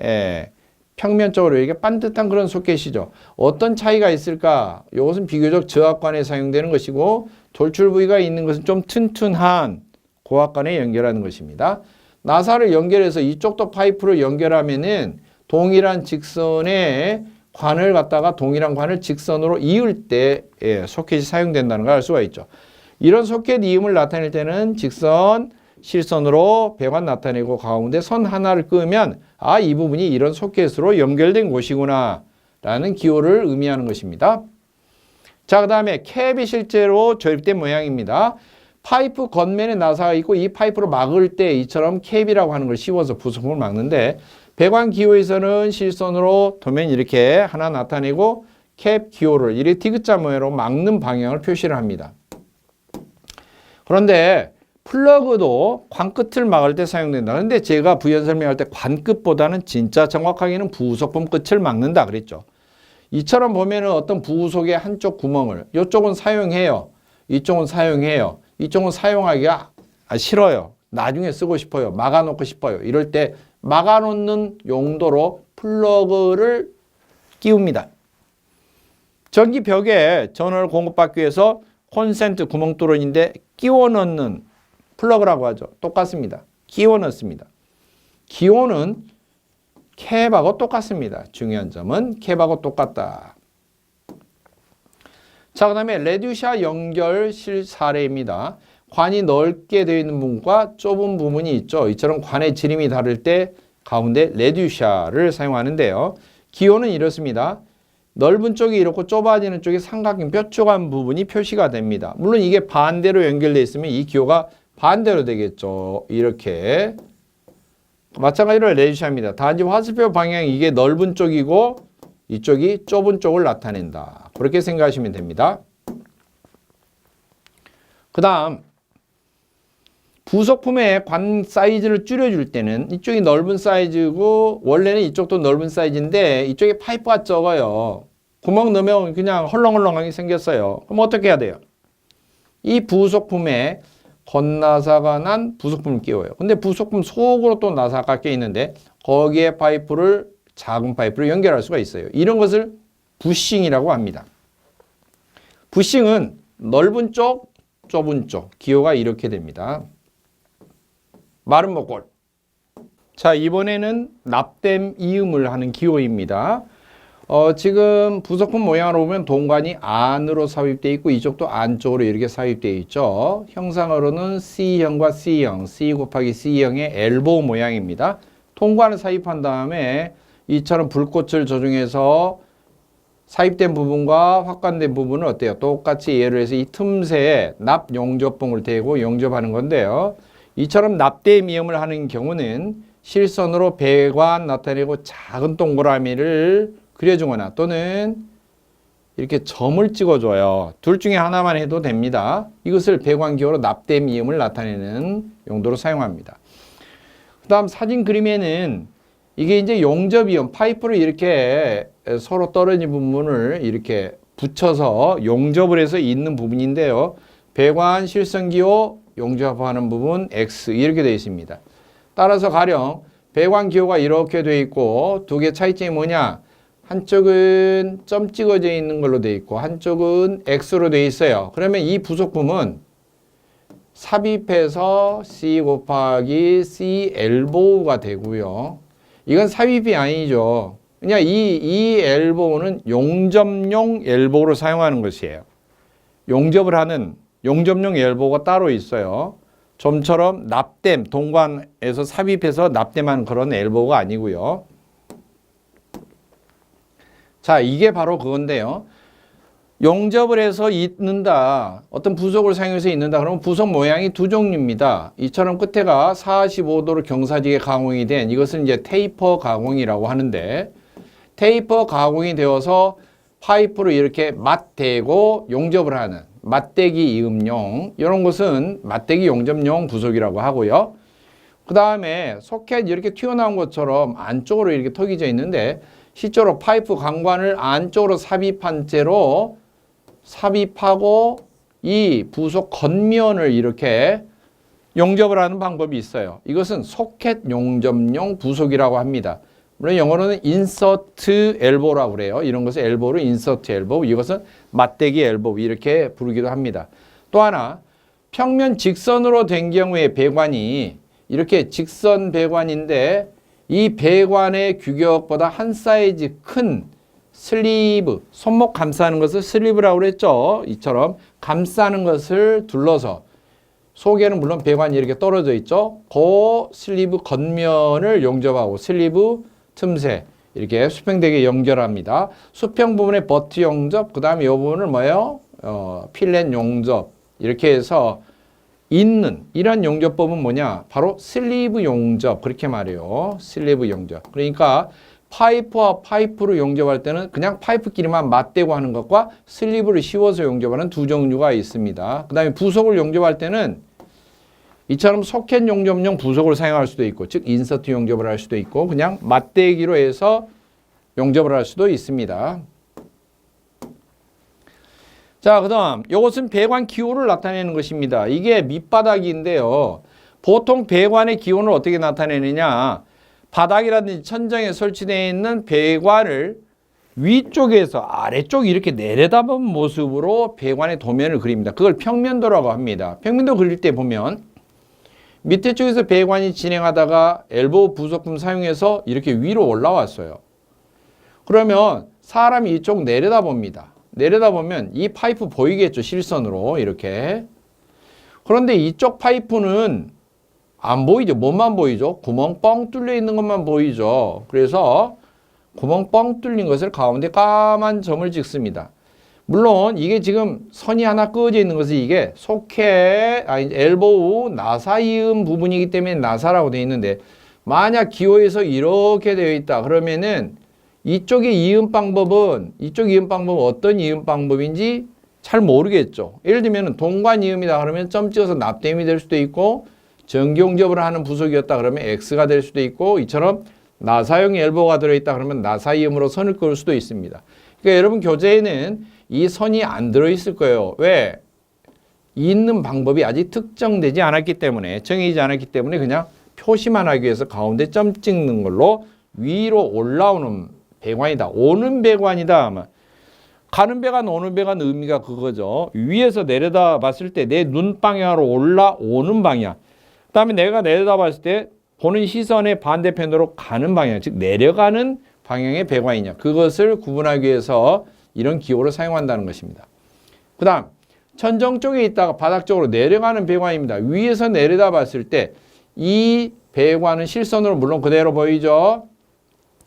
평면적으로 이렇게 반듯한 그런 소켓이죠. 어떤 차이가 있을까? 이것은 비교적 저압관에 사용되는 것이고 돌출 부위가 있는 것은 좀 튼튼한 고압관에 연결하는 것입니다. 나사를 연결해서 이쪽도 파이프로 연결하면은 동일한 직선의 관을 갖다가 동일한 관을 직선으로 이을 때 소켓이 사용된다는 걸 알 수가 있죠. 이런 소켓 이음을 나타낼 때는 직선, 실선으로 배관 나타내고 가운데 선 하나를 끄면 아, 이 부분이 이런 소켓으로 연결된 곳이구나 라는 기호를 의미하는 것입니다. 자, 그 다음에 캡이 실제로 조립된 모양입니다. 파이프 겉면에 나사가 있고 이 파이프를 막을 때 이처럼 캡이라고 하는 걸 씌워서 부속품을 막는데 배관 기호에서는 실선으로 도면 이렇게 하나 나타내고 캡 기호를 이렇게 디귿자 모양으로 막는 방향을 표시를 합니다. 그런데 플러그도 관 끝을 막을 때 사용된다. 그런데 제가 부연 설명할 때 관 끝보다는 진짜 정확하게는 부속품 끝을 막는다 그랬죠. 이처럼 보면은 어떤 부속의 한쪽 구멍을 이쪽은 사용해요. 이쪽은 사용해요. 이쪽은 사용하기가 싫어요. 나중에 쓰고 싶어요. 막아놓고 싶어요. 이럴 때 막아놓는 용도로 플러그를 끼웁니다. 전기벽에 전원을 공급받기 위해서 콘센트 구멍 뚫어인데 끼워 넣는 플러그라고 하죠. 똑같습니다. 끼워 넣습니다. 기호는 캡하고 똑같습니다. 중요한 점은 캡하고 똑같다. 자, 그 다음에 레듀샤 연결실 사례입니다. 관이 넓게 되어 있는 부분과 좁은 부분이 있죠. 이처럼 관의 지름이 다를 때 가운데 레듀샤를 사용하는데요. 기호는 이렇습니다. 넓은 쪽이 이렇고 좁아지는 쪽이 삼각형 뾰족한 부분이 표시가 됩니다. 물론 이게 반대로 연결되어 있으면 이 기호가 반대로 되겠죠. 이렇게. 마찬가지로 레듀샤입니다. 단지 화살표 방향이 이게 넓은 쪽이고 이쪽이 좁은 쪽을 나타낸다. 그렇게 생각하시면 됩니다. 그 다음 부속품의 관 사이즈를 줄여줄 때는 이쪽이 넓은 사이즈고 원래는 이쪽도 넓은 사이즈인데 이쪽에 파이프가 적어요. 구멍 넣으면 그냥 헐렁헐렁하게 생겼어요. 그럼 어떻게 해야 돼요? 이 부속품에 겉나사가 난 부속품을 끼워요. 근데 부속품 속으로 또 나사가 껴 있는데 거기에 파이프를 작은 파이프로 연결할 수가 있어요. 이런 것을 부싱이라고 합니다. 부싱은 넓은 쪽, 좁은 쪽, 기호가 이렇게 됩니다. 마른 목골. 자, 이번에는 납땜 이음을 하는 기호입니다. 지금 부속품 모양으로 보면 동관이 안으로 삽입되어 있고 이쪽도 안쪽으로 이렇게 삽입되어 있죠. 형상으로는 C형과 C형, C 곱하기 C형의 엘보우 모양입니다. 통관을 삽입한 다음에 이처럼 불꽃을 조정해서 삽입된 부분과 확관된 부분은 어때요? 똑같이 예를 들어서 이 틈새에 납 용접봉을 대고 용접하는 건데요. 이처럼 납땜 이음을 하는 경우는 실선으로 배관 나타내고 작은 동그라미를 그려주거나 또는 이렇게 점을 찍어줘요. 둘 중에 하나만 해도 됩니다. 이것을 배관기호로 납땜 이음을 나타내는 용도로 사용합니다. 그 다음 사진 그림에는 이게 이제 용접 이음, 파이프를 이렇게 서로 떨어진 부분을 이렇게 붙여서 용접을 해서 있는 부분인데요. 배관 실선기호 용접하는 부분 X 이렇게 되어 있습니다. 따라서 가령 배관 기호가 이렇게 되어 있고 두 개 차이점이 뭐냐? 한쪽은 점 찍어져 있는 걸로 되어 있고 한쪽은 X로 되어 있어요. 그러면 이 부속품은 삽입해서 C 곱하기 C 엘보우가 되고요. 이건 삽입이 아니죠. 그냥 이 엘보우는 용접용 엘보우로 사용하는 것이에요. 용접을 하는 용접용 엘보우가 따로 있어요. 좀처럼 납땜, 동관에서 삽입해서 납땜하는 그런 엘보우가 아니고요. 자, 이게 바로 그건데요. 용접을 해서 잇는다. 어떤 부속을 사용해서 잇는다. 그러면 부속 모양이 두 종류입니다. 이처럼 끝에가 45도로 경사지게 가공이 된 이것은 이제 테이퍼 가공이라고 하는데 테이퍼 가공이 되어서 파이프로 이렇게 맞대고 용접을 하는 맞대기 이음용 이런 것은 맞대기 용접용 부속이라고 하고요. 그 다음에 소켓 이렇게 튀어나온 것처럼 안쪽으로 이렇게 턱이져 있는데 실제로 파이프 강관을 안쪽으로 삽입한 채로 삽입하고 이 부속 겉면을 이렇게 용접을 하는 방법이 있어요. 이것은 소켓 용접용 부속이라고 합니다. 물론 영어로는 인서트 엘보라고 그래요. 이런 것을 엘보로 인서트 엘보, 이것은 맞대기 엘보 이렇게 부르기도 합니다. 또 하나, 평면 직선으로 된 경우에 배관이 이렇게 직선 배관인데 이 배관의 규격보다 한 사이즈 큰 슬리브, 손목 감싸는 것을 슬리브라고 그랬죠. 이처럼 감싸는 것을 둘러서 속에는 물론 배관이 이렇게 떨어져 있죠. 그 슬리브 겉면을 용접하고 슬리브 틈새 이렇게 수평되게 연결합니다. 수평 부분에 버트 용접, 그 다음에 이 부분을 뭐예요? 필렛 용접 이렇게 해서 있는 이런 용접법은 뭐냐? 바로 슬리브 용접 그렇게 말해요. 슬리브 용접. 그러니까 파이프와 파이프로 용접할 때는 그냥 파이프끼리만 맞대고 하는 것과 슬리브를 씌워서 용접하는 두 종류가 있습니다. 그 다음에 부속을 용접할 때는 이처럼 소켓 용접용 부속을 사용할 수도 있고, 즉 인서트 용접을 할 수도 있고, 그냥 맞대기로 해서 용접을 할 수도 있습니다. 자, 그 다음 이것은 배관 기호를 나타내는 것입니다. 이게 밑바닥인데요. 보통 배관의 기호를 어떻게 나타내느냐, 바닥이라든지 천정에 설치되어 있는 배관을 위쪽에서 아래쪽 이렇게 내려다본 모습으로 배관의 도면을 그립니다. 그걸 평면도라고 합니다. 평면도 그릴 때 보면 밑에 쪽에서 배관이 진행하다가 엘보우 부속품 사용해서 이렇게 위로 올라왔어요. 그러면 사람이 이쪽 내려다봅니다. 내려다보면 이 파이프 보이겠죠, 실선으로 이렇게. 그런데 이쪽 파이프는 안 보이죠. 뭐만 보이죠? 구멍 뻥 뚫려 있는 것만 보이죠. 그래서 구멍 뻥 뚫린 것을 가운데 까만 점을 찍습니다. 물론 이게 지금 선이 하나 끄어져 있는 것은 이게 소켓, 엘보우, 나사 이음 부분이기 때문에 나사라고 되어 있는데, 만약 기호에서 이렇게 되어 있다 그러면은 이쪽 이음 방법은 어떤 이음 방법인지 잘 모르겠죠. 예를 들면 동관 이음이다 그러면 점 찍어서 납땜이 될 수도 있고, 전기용접을 하는 부속이었다 그러면 X가 될 수도 있고, 이처럼 나사형 엘보가 들어있다 그러면 나사 이음으로 선을 그을 수도 있습니다. 그러니까 여러분 교재에는 이 선이 안 들어있을 거예요. 왜? 있는 방법이 아직 특정되지 않았기 때문에, 정해지지 않았기 때문에 그냥 표시만 하기 위해서 가운데 점 찍는 걸로 위로 올라오는 배관이다, 오는 배관이다 하면, 가는 배관, 오는 배관 의미가 그거죠. 위에서 내려다 봤을 때 내 눈 방향으로 올라오는 방향, 그 다음에 내가 내려다 봤을 때 보는 시선의 반대편으로 가는 방향, 즉 내려가는 방향의 배관이냐, 그것을 구분하기 위해서 이런 기호를 사용한다는 것입니다. 그 다음 천정 쪽에 있다가 바닥 쪽으로 내려가는 배관입니다. 위에서 내려다 봤을 때 이 배관은 실선으로 물론 그대로 보이죠.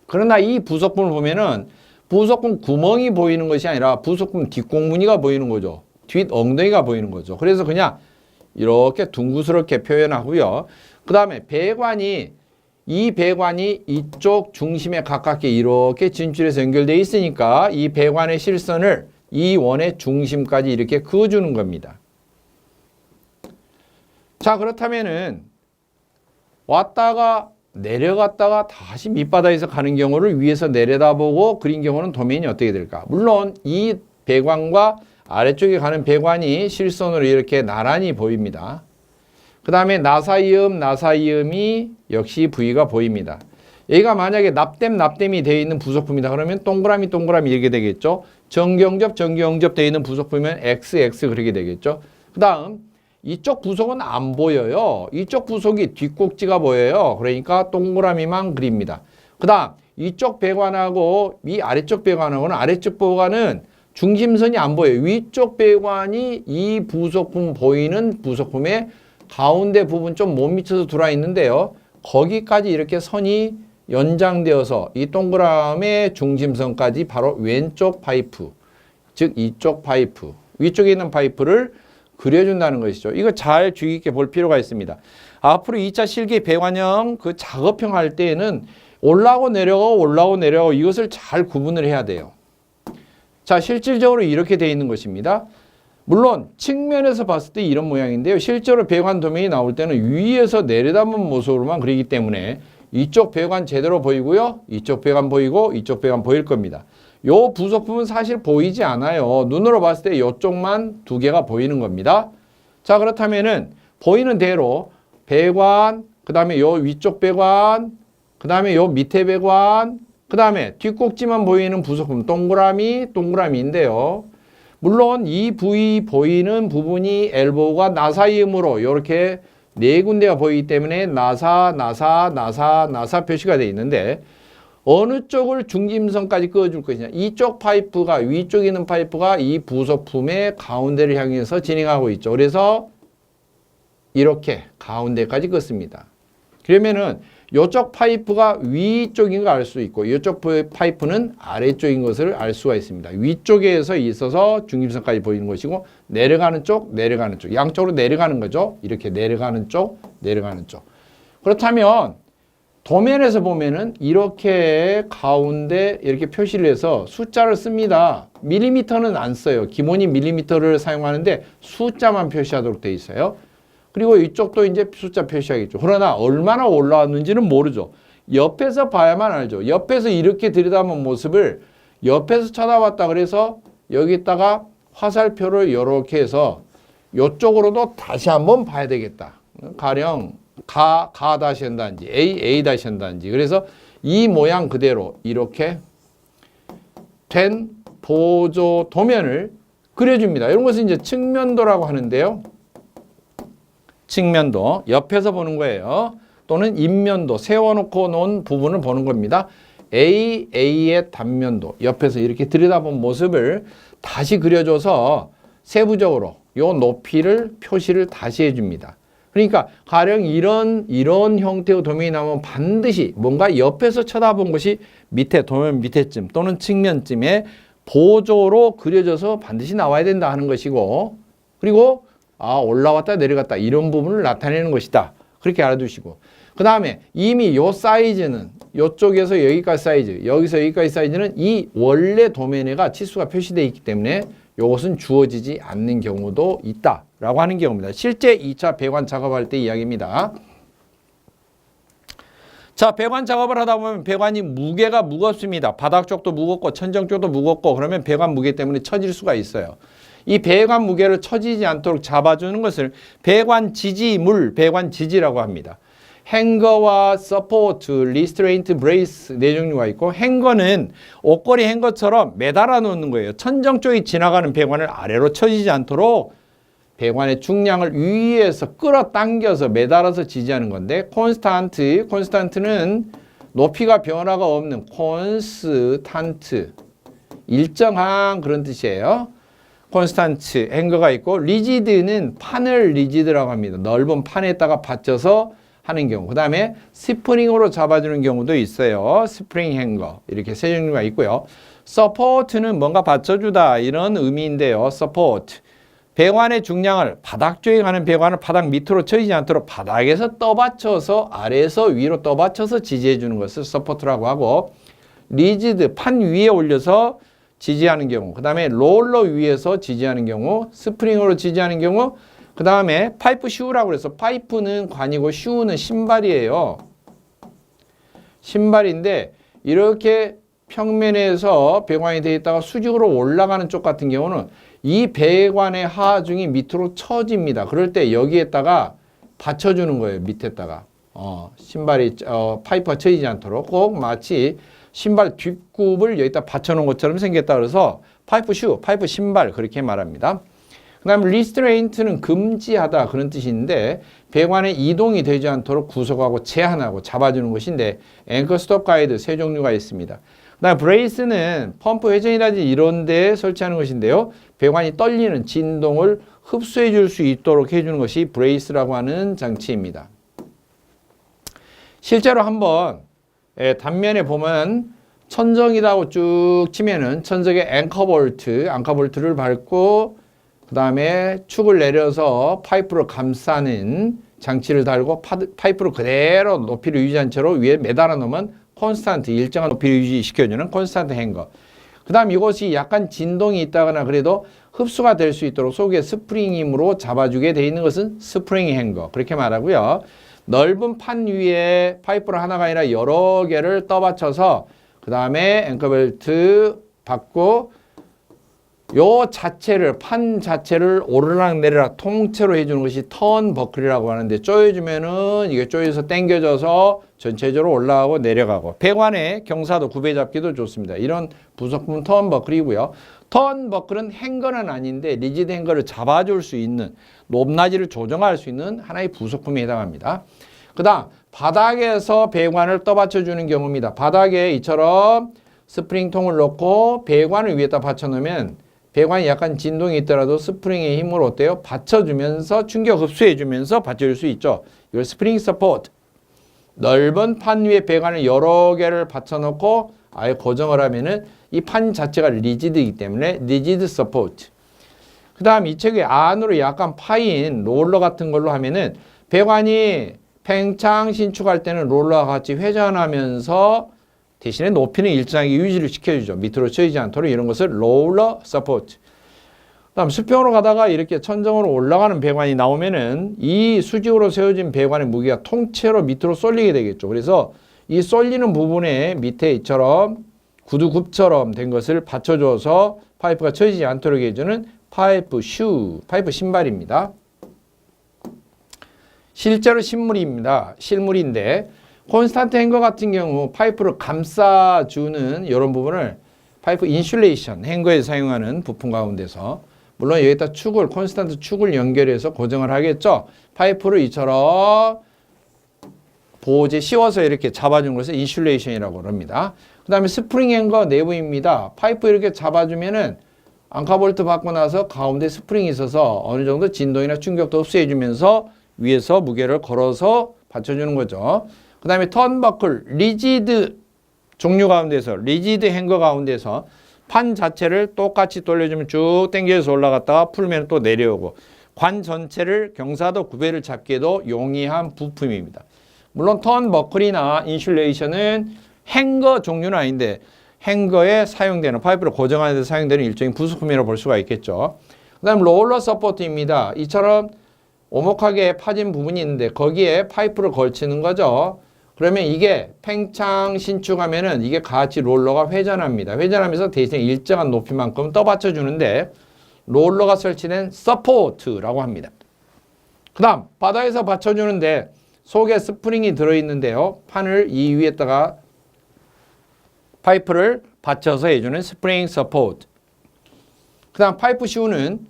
그러나 이 부속품을 보면은 부속품 구멍이 보이는 것이 아니라 부속품 뒷공무니가 보이는 거죠. 뒷 엉덩이가 보이는 거죠. 그래서 그냥 이렇게 둥그스럽게 표현하고요. 그 다음에 이 배관이 이쪽 중심에 가깝게 이렇게 진출해서 연결되어 있으니까 이 배관의 실선을 이 원의 중심까지 이렇게 그어주는 겁니다. 자, 그렇다면은 왔다가 내려갔다가 다시 밑바닥에서 가는 경우를 위에서 내려다보고 그린 경우는 도면이 어떻게 될까? 물론 이 배관과 아래쪽에 가는 배관이 실선으로 이렇게 나란히 보입니다. 그 다음에 나사이음이 역시 부위가 보입니다. 얘가 만약에 납땜이 되어 있는 부속품이다 그러면 동그라미 이렇게 되겠죠. 전기용접 되어 있는 부속품이면 XX 그렇게 되겠죠. 그 다음 이쪽 부속은 안 보여요. 이쪽 부속이 뒷꼭지가 보여요. 그러니까 동그라미만 그립니다. 그 다음 이쪽 배관하고 이 아래쪽 배관하고는, 아래쪽 배관은 중심선이 안 보여요. 위쪽 배관이 이 부속품 보이는 부속품의 가운데 부분 좀 못 미쳐서 들어와 있는데요. 거기까지 이렇게 선이 연장되어서 이 동그라미의 중심선까지 바로 왼쪽 파이프, 즉 이쪽 파이프, 위쪽에 있는 파이프를 그려준다는 것이죠. 이거 잘 주의 깊게 볼 필요가 있습니다. 앞으로 2차 실기 배관형 그 작업형 할 때에는 올라오고 내려가고 이것을 잘 구분을 해야 돼요. 자, 실질적으로 이렇게 되어 있는 것입니다. 물론 측면에서 봤을 때 이런 모양인데요. 실제로 배관 도면이 나올 때는 위에서 내려다본 모습으로만 그리기 때문에 이쪽 배관 제대로 보이고요. 이쪽 배관 보이고 이쪽 배관 보일 겁니다. 요 부속품은 사실 보이지 않아요. 눈으로 봤을 때 이쪽만 두 개가 보이는 겁니다. 자, 그렇다면은 보이는 대로 배관, 그 다음에 요 위쪽 배관, 그 다음에 요 밑에 배관, 그 다음에 뒷꼭지만 보이는 부속품 동그라미인데요. 물론 이 부위 보이는 부분이 엘보우가 나사이음으로 이렇게 네 군데가 보이기 때문에 나사 표시가 되어 있는데 어느 쪽을 중심선까지 그어줄 것이냐. 이쪽 파이프가 위쪽에 있는 파이프가 이 부속품의 가운데를 향해서 진행하고 있죠. 그래서 이렇게 가운데까지 긋습니다. 그러면은 이쪽 파이프가 위쪽인 걸 알 수 있고 이쪽 파이프는 아래쪽인 것을 알 수가 있습니다. 위쪽에서 있어서 중심선까지 보이는 것이고 내려가는 쪽, 양쪽으로 내려가는 거죠. 이렇게 내려가는 쪽. 그렇다면 도면에서 보면은 이렇게 가운데 이렇게 표시를 해서 숫자를 씁니다. 밀리미터는 안 써요. 기본이 밀리미터를 사용하는데 숫자만 표시하도록 되어 있어요. 그리고 이쪽도 이제 숫자 표시하겠죠. 그러나 얼마나 올라왔는지는 모르죠. 옆에서 봐야만 알죠. 옆에서 이렇게 들여다본 모습을 옆에서 쳐다봤다 그래서 여기다가 화살표를 이렇게 해서 이쪽으로도 다시 한번 봐야 되겠다. 가령 가 다시 한다든지 A 다시 한다든지. 그래서 이 모양 그대로 이렇게 된 보조 도면을 그려줍니다. 이런 것은 이제 측면도라고 하는데요. 측면도 옆에서 보는 거예요. 또는 인면도 세워놓고 놓은 부분을 보는 겁니다. A의 단면도 옆에서 이렇게 들여다본 모습을 다시 그려줘서 세부적으로 요 높이를 표시를 다시 해줍니다. 그러니까 가령 이런 형태의 도면이 나오면 반드시 뭔가 옆에서 쳐다본 것이 밑에 도면 밑에쯤 또는 측면쯤에 보조로 그려져서 반드시 나와야 된다 하는 것이고 그리고 올라왔다 내려갔다 이런 부분을 나타내는 것이다. 그렇게 알아두시고 그 다음에 이미 요 사이즈는 요쪽에서 여기까지 사이즈 여기서 여기까지 사이즈는 이 원래 도면에가 치수가 표시되어 있기 때문에 요것은 주어지지 않는 경우도 있다라고 하는 경우입니다. 실제 2차 배관 작업할 때 이야기입니다. 자, 배관 작업을 하다 보면 배관이 무게가 무겁습니다. 바닥 쪽도 무겁고 천정 쪽도 무겁고 그러면 배관 무게 때문에 처질 수가 있어요. 이 배관 무게를 처지지 않도록 잡아주는 것을 배관 지지물, 배관 지지라고 합니다. 행거와 서포트, 리스트레인트, 브레이스 네 종류가 있고 행거는 옷걸이 행거처럼 매달아 놓는 거예요. 천정 쪽이 지나가는 배관을 아래로 처지지 않도록 배관의 중량을 위에서 끌어당겨서 매달아서 지지하는 건데 콘스탄트는 높이가 변화가 없는 콘스탄트 일정한 그런 뜻이에요. 콘스탄트 행거가 있고 리지드는 판을 리지드라고 합니다. 넓은 판에다가 받쳐서 하는 경우. 그 다음에 스프링으로 잡아주는 경우도 있어요. 스프링 행거 이렇게 세 종류가 있고요. 서포트는 뭔가 받쳐주다 이런 의미인데요. 서포트 배관의 중량을 바닥 쪽에 가는 배관을 바닥 밑으로 쳐지지 않도록 바닥에서 떠받쳐서 아래에서 위로 떠받쳐서 지지해 주는 것을 서포트라고 하고 리지드 판 위에 올려서 지지하는 경우, 그 다음에 롤러 위에서 지지하는 경우, 스프링으로 지지하는 경우, 그 다음에 파이프 슈라고 해서 파이프는 관이고 슈는 신발이에요. 신발인데 이렇게 평면에서 배관이 되어 있다가 수직으로 올라가는 쪽 같은 경우는 이 배관의 하중이 밑으로 처집니다. 그럴 때 여기에다가 받쳐주는 거예요. 밑에다가 신발이 파이프가 처지지 않도록 꼭 마치 신발 뒷굽을 여기다 받쳐놓은 것처럼 생겼다 그래서 파이프 슈, 파이프 신발 그렇게 말합니다. 그 다음에 리스트레인트는 금지하다 그런 뜻인데 배관의 이동이 되지 않도록 구속하고 제한하고 잡아주는 것인데 앵커 스톱 가이드 세 종류가 있습니다. 그 다음에 브레이스는 펌프 회전이라든지 이런 데 설치하는 것인데요. 배관이 떨리는 진동을 흡수해 줄 수 있도록 해주는 것이 브레이스라고 하는 장치입니다. 실제로 한번 단면에 보면 천정이라고 쭉 치면은 천정에 앵커볼트를 밟고 그 다음에 축을 내려서 파이프를 감싸는 장치를 달고 파이프를 그대로 높이를 유지한 채로 위에 매달아 놓으면 콘스탄트 일정한 높이를 유지시켜주는 콘스탄트 행거. 그 그 다음 이것이 약간 진동이 있다거나 그래도 흡수가 될 수 있도록 속에 스프링 힘으로 잡아주게 돼 있는 것은 스프링 행거. 그렇게 말하고요. 넓은 판 위에 파이프를 하나가 아니라 여러 개를 떠받쳐서 그 다음에 앵커벨트 받고 요 자체를 판 자체를 오르락 내리락 통째로 해주는 것이 턴버클이라고 하는데 조여주면은 이게 조여서 당겨져서 전체적으로 올라가고 내려가고 배관의 경사도 구배 잡기도 좋습니다. 이런 부속품 턴버클이고요. 턴버클은 행거는 아닌데 리지드 행거를 잡아줄 수 있는 높낮이를 조정할 수 있는 하나의 부속품에 해당합니다. 그 다음 바닥에서 배관을 떠받쳐주는 경우입니다. 바닥에 이처럼 스프링통을 넣고 배관을 위에다 받쳐놓으면 배관이 약간 진동이 있더라도 스프링의 힘으로 어때요? 받쳐주면서 충격 흡수해주면서 받쳐줄 수 있죠. 이걸 스프링 서포트. 넓은 판 위에 배관을 여러 개를 받쳐놓고 아예 고정을 하면은 이 판 자체가 리지드이기 때문에 리지드 서포트. 그 다음 이 책의 안으로 약간 파인 롤러 같은 걸로 하면은 배관이 팽창 신축할 때는 롤러와 같이 회전하면서 대신에 높이는 일정하게 유지를 시켜주죠. 밑으로 쳐지지 않도록 이런 것을 롤러 서포트. 다음 수평으로 가다가 이렇게 천정으로 올라가는 배관이 나오면은 이 수직으로 세워진 배관의 무게가 통째로 밑으로 쏠리게 되겠죠. 그래서 이 쏠리는 부분에 밑에 이처럼 구두굽처럼 된 것을 받쳐줘서 파이프가 쳐지지 않도록 해주는 파이프 슈, 파이프 신발입니다. 실제로 실물인데 콘스탄트 행거 같은 경우 파이프를 감싸주는 이런 부분을 파이프 인슐레이션 행거에 사용하는 부품 가운데서 물론 여기다 축을 콘스탄트 축을 연결해서 고정을 하겠죠. 파이프를 이처럼 보호제 씌워서 이렇게 잡아주는 것을 인슐레이션이라고 합니다. 그 다음에 스프링 행거 내부입니다. 파이프 이렇게 잡아주면은 앙카볼트 받고 나서 가운데 스프링이 있어서 어느 정도 진동이나 충격도 흡수해주면서 위에서 무게를 걸어서 받쳐주는 거죠. 그 다음에 턴버클, 리지드 종류 가운데서 리지드 행거 가운데서 판 자체를 똑같이 돌려주면 쭉 당겨서 올라갔다가 풀면 또 내려오고 관 전체를 경사도 구배를 잡기에도 용이한 부품입니다. 물론 턴버클이나 인슐레이션은 행거 종류는 아닌데 행거에 사용되는 파이프를 고정하는 데 사용되는 일종의 부속품이라고 볼 수가 있겠죠. 그 다음 롤러 서포트입니다. 이처럼 오목하게 파진 부분이 있는데 거기에 파이프를 걸치는 거죠. 그러면 이게 팽창 신축하면은 이게 같이 롤러가 회전합니다. 회전하면서 대신 일정한 높이만큼 떠받쳐 주는데 롤러가 설치된 서포트라고 합니다. 그 다음 바닥에서 받쳐주는데 속에 스프링이 들어있는데요. 판을 이 위에다가 파이프를 받쳐서 해주는 스프링 서포트. 그 다음 파이프 슈는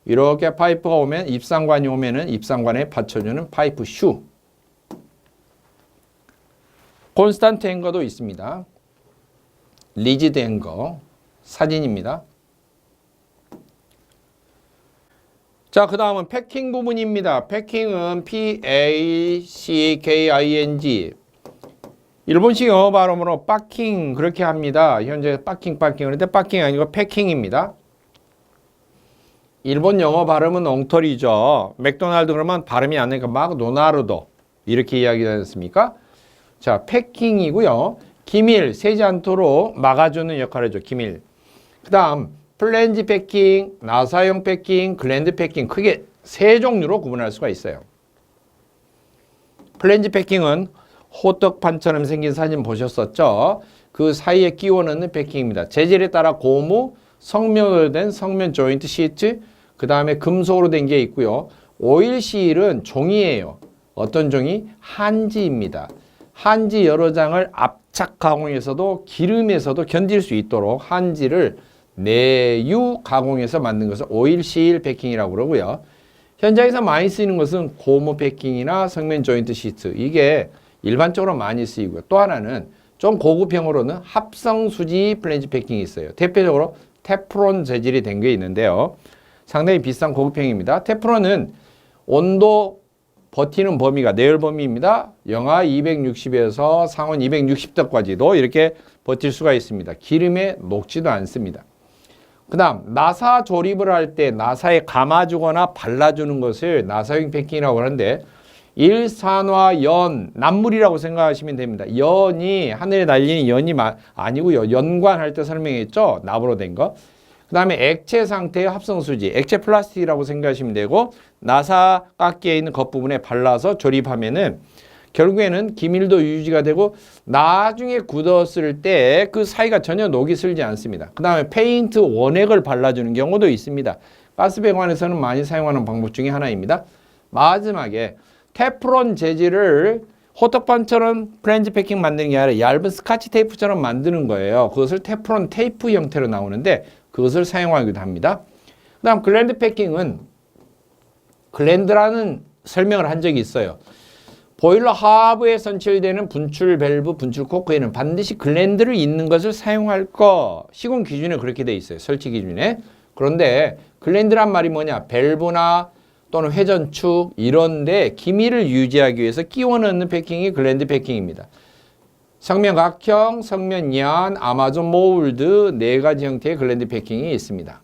이렇게 파이프가 오면 입상관이 오면은 입상관에 받쳐주는 파이프 슈. 콘스탄트 행거도 있습니다. 리지드 행거 사진입니다. 자, 그 다음은 패킹 부분입니다. 패킹은 P-A-C-K-I-N-G 일본식 영어 발음으로 빠킹 그렇게 합니다. 현재 빠킹 그런데 빠킹이 아니고 패킹입니다. 일본 영어 발음은 엉터리죠. 맥도날드 그러면 발음이 안 되니까 막도나르도 이렇게 이야기하지 않습니까? 자, 패킹이고요. 기밀, 새지 않도록 막아주는 역할을 해줘. 기밀. 그 다음 플랜지 패킹, 나사용 패킹, 글랜드 패킹 크게 세 종류로 구분할 수가 있어요. 플랜지 패킹은 호떡판처럼 생긴 사진 보셨었죠? 그 사이에 끼워 넣는 패킹입니다. 재질에 따라 고무, 성면으로 된 성면 조인트 시트, 그 다음에 금속으로 된 게 있고요. 오일 실은 종이에요. 어떤 종이? 한지입니다. 한지 여러 장을 압착 가공해서도 기름에서도 견딜 수 있도록 한지를 내유 가공해서 만든 것을 오일실 패킹이라고 그러고요. 현장에서 많이 쓰이는 것은 고무 패킹이나 성면 조인트 시트. 이게 일반적으로 많이 쓰이고요. 또 하나는 좀 고급형으로는 합성 수지 플랜지 패킹이 있어요. 대표적으로 테프론 재질이 된 게 있는데요. 상당히 비싼 고급형입니다. 테프론은 온도 버티는 범위가 내열 범위입니다. 영하 260에서 상온 260도까지도 이렇게 버틸 수가 있습니다. 기름에 녹지도 않습니다. 그 다음 나사 조립을 할 때 나사에 감아주거나 발라주는 것을 나사용 패킹이라고 하는데 일산화연, 남물이라고 생각하시면 됩니다. 연이 하늘에 날리는 연이 아니고요. 연관할 때 설명했죠. 납으로 된 거. 그 다음에 액체 상태의 합성수지, 액체 플라스틱이라고 생각하시면 되고 나사깎이에 있는 겉부분에 발라서 조립하면은 결국에는 기밀도 유지가 되고 나중에 굳었을 때 그 사이가 전혀 녹이 슬지 않습니다. 그 다음에 페인트 원액을 발라주는 경우도 있습니다. 가스배관에서는 많이 사용하는 방법 중에 하나입니다. 마지막에 테프론 재질을 호떡반처럼 프렌즈 패킹 만드는 게 아니라 얇은 스카치 테이프처럼 만드는 거예요. 그것을 테프론 테이프 형태로 나오는데 그것을 사용하기도 합니다. 그 다음 글랜드 패킹은 글랜드라는 설명을 한 적이 있어요. 보일러 하부에 선출되는 분출 밸브, 분출 코크에는 반드시 글랜드를 있는 것을 사용할 거. 시공 기준에 그렇게 돼 있어요. 설치 기준에. 그런데 글랜드란 말이 뭐냐? 밸브나 또는 회전축 이런데 기밀을 유지하기 위해서 끼워 넣는 패킹이 글랜드 패킹입니다. 성면각형, 성면연, 아마존 모울드 네 가지 형태의 글랜드 패킹이 있습니다.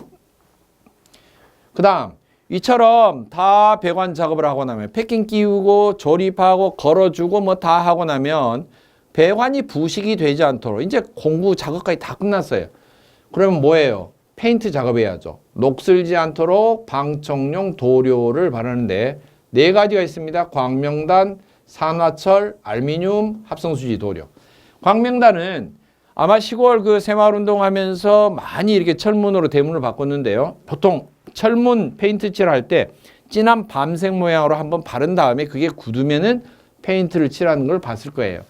그 다음 이처럼 다 배관 작업을 하고 나면 패킹 끼우고 조립하고 걸어주고 뭐 다 하고 나면 배관이 부식이 되지 않도록 이제 공구 작업까지 다 끝났어요. 그러면 뭐예요? 페인트 작업해야죠. 녹슬지 않도록 방청용 도료를 바르는데 네 가지가 있습니다. 광명단, 산화철, 알루미늄, 합성수지 도료. 광명단은 아마 시골 그 새마을운동 하면서 많이 이렇게 철문으로 대문을 바꿨는데요. 보통 철문 페인트 칠할 때 진한 밤색 모양으로 한번 바른 다음에 그게 굳으면은 페인트를 칠하는 걸 봤을 거예요.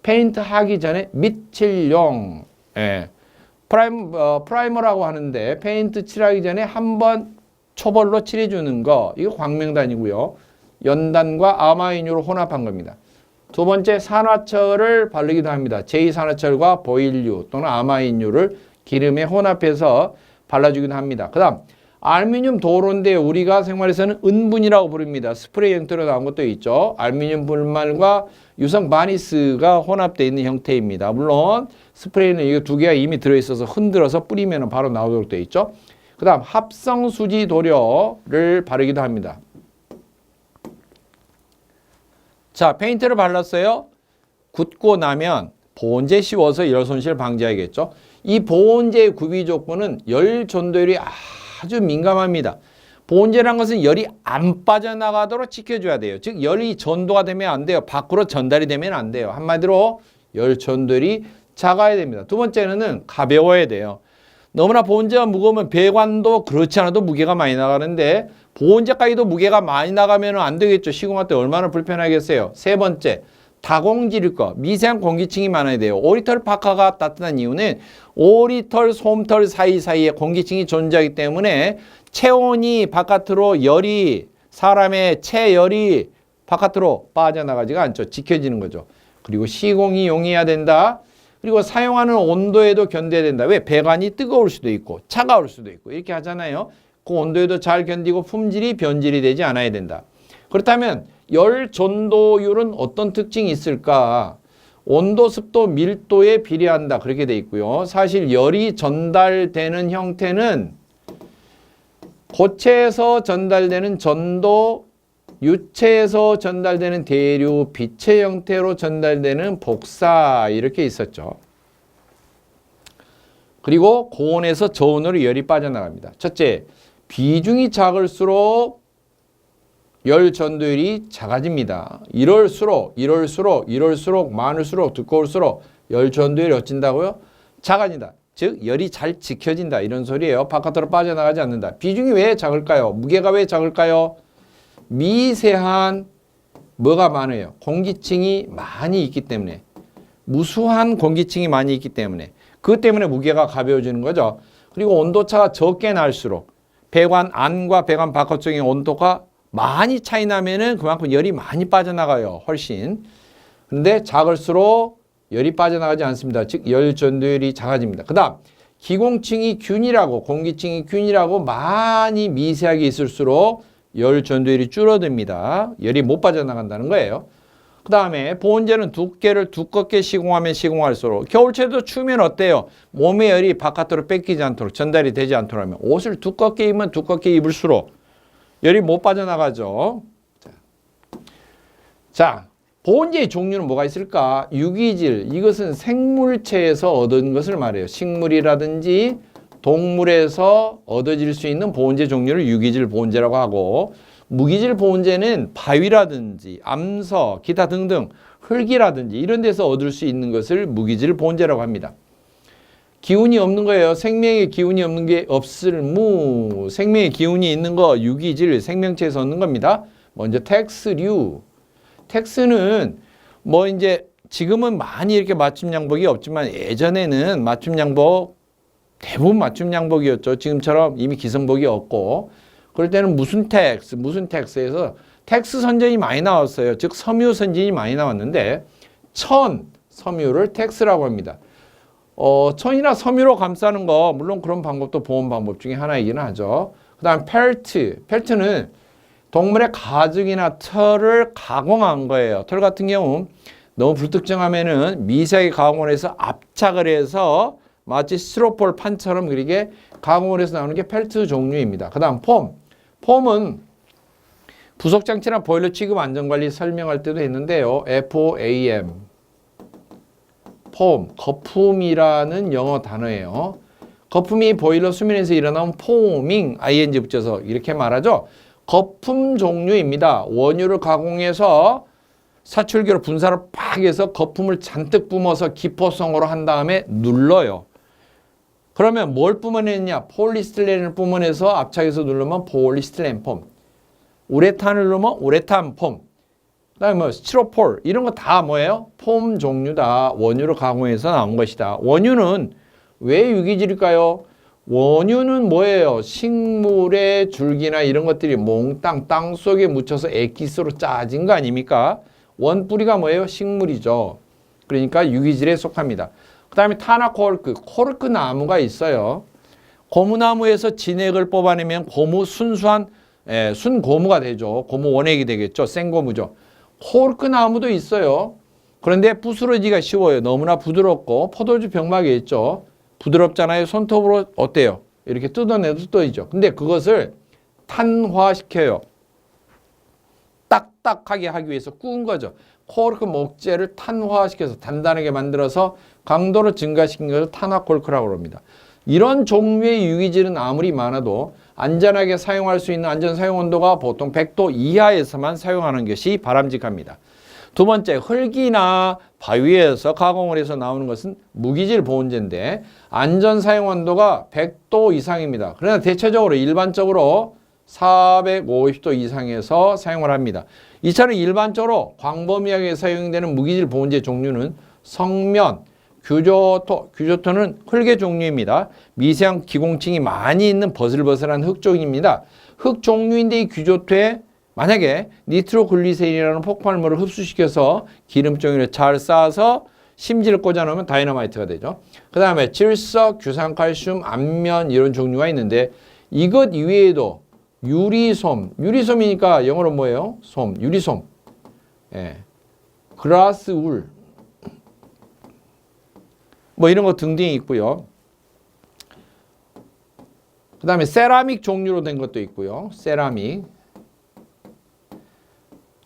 페인트 하기 전에 밑칠용, 프라이머라고 하는데 페인트 칠하기 전에 한번 초벌로 칠해주는 거, 이거 광명단이고요. 연단과 아마인유를 혼합한 겁니다. 두 번째 산화철을 바르기도 합니다. 제2산화철과 보일유 또는 아마인유를 기름에 혼합해서 발라주기도 합니다. 그 다음 알루미늄 도로인데 우리가 생활에서는 은분이라고 부릅니다. 스프레이 형태로 나온 것도 있죠. 알루미늄 분말과 유성 바니스가 혼합되어 있는 형태입니다. 물론 스프레이는 이 두 개가 이미 들어있어서 흔들어서 뿌리면 바로 나오도록 되어 있죠. 그 다음 합성수지 도료를 바르기도 합니다. 자, 페인트를 발랐어요. 굳고 나면 보온제 씌워서 열 손실 방지하겠죠. 이 보온제의 구비 조건은 열 전도율이 아주 민감합니다. 보온제라는 것은 열이 안 빠져나가도록 지켜줘야 돼요. 즉 열이 전도가 되면 안 돼요. 밖으로 전달이 되면 안 돼요. 한마디로 열 전도율이 작아야 됩니다. 두 번째는 가벼워야 돼요. 너무나 보온제가 무거우면 배관도 그렇지 않아도 무게가 많이 나가는데 보온제까지도 무게가 많이 나가면 안 되겠죠. 시공할 때 얼마나 불편하겠어요. 세 번째, 다공질일 거, 미세한 공기층이 많아야 돼요. 오리털 파카가 따뜻한 이유는 오리털, 솜털 사이사이에 공기층이 존재하기 때문에 체온이 바깥으로 열이, 사람의 체열이 바깥으로 빠져나가지가 않죠. 지켜지는 거죠. 그리고 시공이 용이해야 된다. 그리고 사용하는 온도에도 견뎌야 된다. 왜? 배관이 뜨거울 수도 있고 차가울 수도 있고 이렇게 하잖아요. 그 온도에도 잘 견디고 품질이 변질이 되지 않아야 된다. 그렇다면 열 전도율은 어떤 특징이 있을까? 온도, 습도, 밀도에 비례한다. 그렇게 돼 있고요. 사실 열이 전달되는 형태는 고체에서 전달되는 전도, 유체에서 전달되는 대류, 빛의 형태로 전달되는 복사 이렇게 있었죠. 그리고 고온에서 저온으로 열이 빠져나갑니다. 첫째, 비중이 작을수록 열 전도율이 작아집니다. 이럴수록 많을수록 두꺼울수록 열 전도율이 어찐다고요? 작아진다. 즉 열이 잘 지켜진다 이런 소리예요. 바깥으로 빠져나가지 않는다. 비중이 왜 작을까요? 무게가 왜 작을까요? 미세한 뭐가 많아요? 공기층이 많이 있기 때문에, 무수한 공기층이 많이 있기 때문에, 그것 때문에 무게가 가벼워지는 거죠. 그리고 온도차가 적게 날수록 배관 안과 배관 바깥 쪽의 온도가 많이 차이 나면은 그만큼 열이 많이 빠져나가요. 훨씬. 근데 작을수록 열이 빠져나가지 않습니다. 즉 열 전도율이 작아집니다. 그 다음 기공층이 균일하고 공기층이 균일하고 많이 미세하게 있을수록 열 전도율이 줄어듭니다. 열이 못 빠져나간다는 거예요. 그 다음에 보온제는 두께를 두껍게 시공하면 시공할수록 겨울철에도 추우면 어때요? 몸의 열이 바깥으로 뺏기지 않도록 전달이 되지 않도록 하면 옷을 두껍게 입으면 두껍게 입을수록 열이 못 빠져나가죠. 자, 보온제의 종류는 뭐가 있을까? 유기질, 이것은 생물체에서 얻은 것을 말해요. 식물이라든지 동물에서 얻어질 수 있는 보온제 종류를 유기질 보온제라고 하고, 무기질 보온제는 바위라든지 암석, 기타 등등 흙이라든지 이런 데서 얻을 수 있는 것을 무기질 보온제라고 합니다. 기운이 없는 거예요. 생명의 기운이 없는 게 없을 무. 생명의 기운이 있는 거 유기질, 생명체에서 얻는 겁니다. 먼저 텍스류. 텍스는 뭐 이제 지금은 많이 이렇게 맞춤 양복이 없지만 예전에는 맞춤 양복 대부분 맞춤 양복이었죠. 지금처럼 이미 기성복이 없고 그럴 때는 무슨 텍스에서 텍스 선전이 많이 나왔어요. 즉 섬유 선진이 많이 나왔는데 섬유를 텍스라고 합니다. 천이나 섬유로 감싸는 거 물론 그런 방법도 보온 방법 중에 하나이긴 하죠. 그 다음 펠트는 동물의 가죽이나 털을 가공한 거예요. 털 같은 경우 너무 불특정하면은 미세하게 가공을 해서 압착을 해서 마치 스티로폴 판처럼 그렇게 가공을 해서 나오는 게 펠트 종류입니다. 그 다음 폼은 부속장치나 보일러 취급 안전관리 설명할 때도 했는데요. FOAM 폼, 거품이라는 영어 단어예요. 거품이 보일러 수면에서 일어나면 포밍, ing 붙여서 이렇게 말하죠. 거품 종류입니다. 원유를 가공해서 사출기로 분사를 팍 해서 거품을 잔뜩 뿜어서 기포성으로 한 다음에 눌러요. 그러면 뭘 뿜어내느냐? 폴리스틸렌을 뿜어내서 압착해서 누르면 폴리스틸렌 폼. 우레탄을 누르면 우레탄 폼. 그다음에 뭐 스티로폴 이런 거 다 뭐예요? 폼 종류다. 원유를 가공해서 나온 것이다. 원유는 왜 유기질일까요? 원유는 뭐예요? 식물의 줄기나 이런 것들이 몽땅 땅 속에 묻혀서 액기스로 짜진 거 아닙니까? 원뿌리가 뭐예요? 식물이죠. 그러니까 유기질에 속합니다. 그 다음에 코르크 나무가 있어요. 고무나무에서 진액을 뽑아내면 순수한 순고무가 되죠. 고무 원액이 되겠죠. 생고무죠. 코르크 나무도 있어요. 그런데 부스러지기가 쉬워요. 너무나 부드럽고 포도주 병막에 있죠. 부드럽잖아요. 손톱으로 어때요? 이렇게 뜯어내도 뜯어지죠. 근데 그것을 탄화시켜요. 딱딱하게 하기 위해서 구운 거죠. 코르크 목재를 탄화시켜서 단단하게 만들어서 강도를 증가시킨 것을 탄화코르크라고 합니다. 이런 종류의 유기질은 아무리 많아도 안전하게 사용할 수 있는 안전 사용 온도가 보통 100도 이하에서만 사용하는 것이 바람직합니다. 두 번째, 흙이나 바위에서 가공을 해서 나오는 것은 무기질 보온제인데 안전 사용 온도가 100도 이상입니다. 그러나 대체적으로 일반적으로 450도 이상에서 사용을 합니다. 이처럼 일반적으로 광범위하게 사용되는 무기질 보온제 종류는 성면, 규조토는 흙의 종류입니다. 미세한 기공층이 많이 있는 버슬버슬한 흙 종입니다. 흙 종류인데 이 규조토에 만약에 니트로글리세린이라는 폭발물을 흡수시켜서 기름종이를 잘 쌓아서 심지를 꽂아 놓으면 다이너마이트가 되죠. 그 다음에 질석, 규산칼슘, 안면 이런 종류가 있는데 이것 이외에도 유리솜이니까 영어로 뭐예요? 유리솜. 그라스 울. 뭐 이런 거 등등이 있고요. 그 다음에 세라믹 종류로 된 것도 있고요. 세라믹.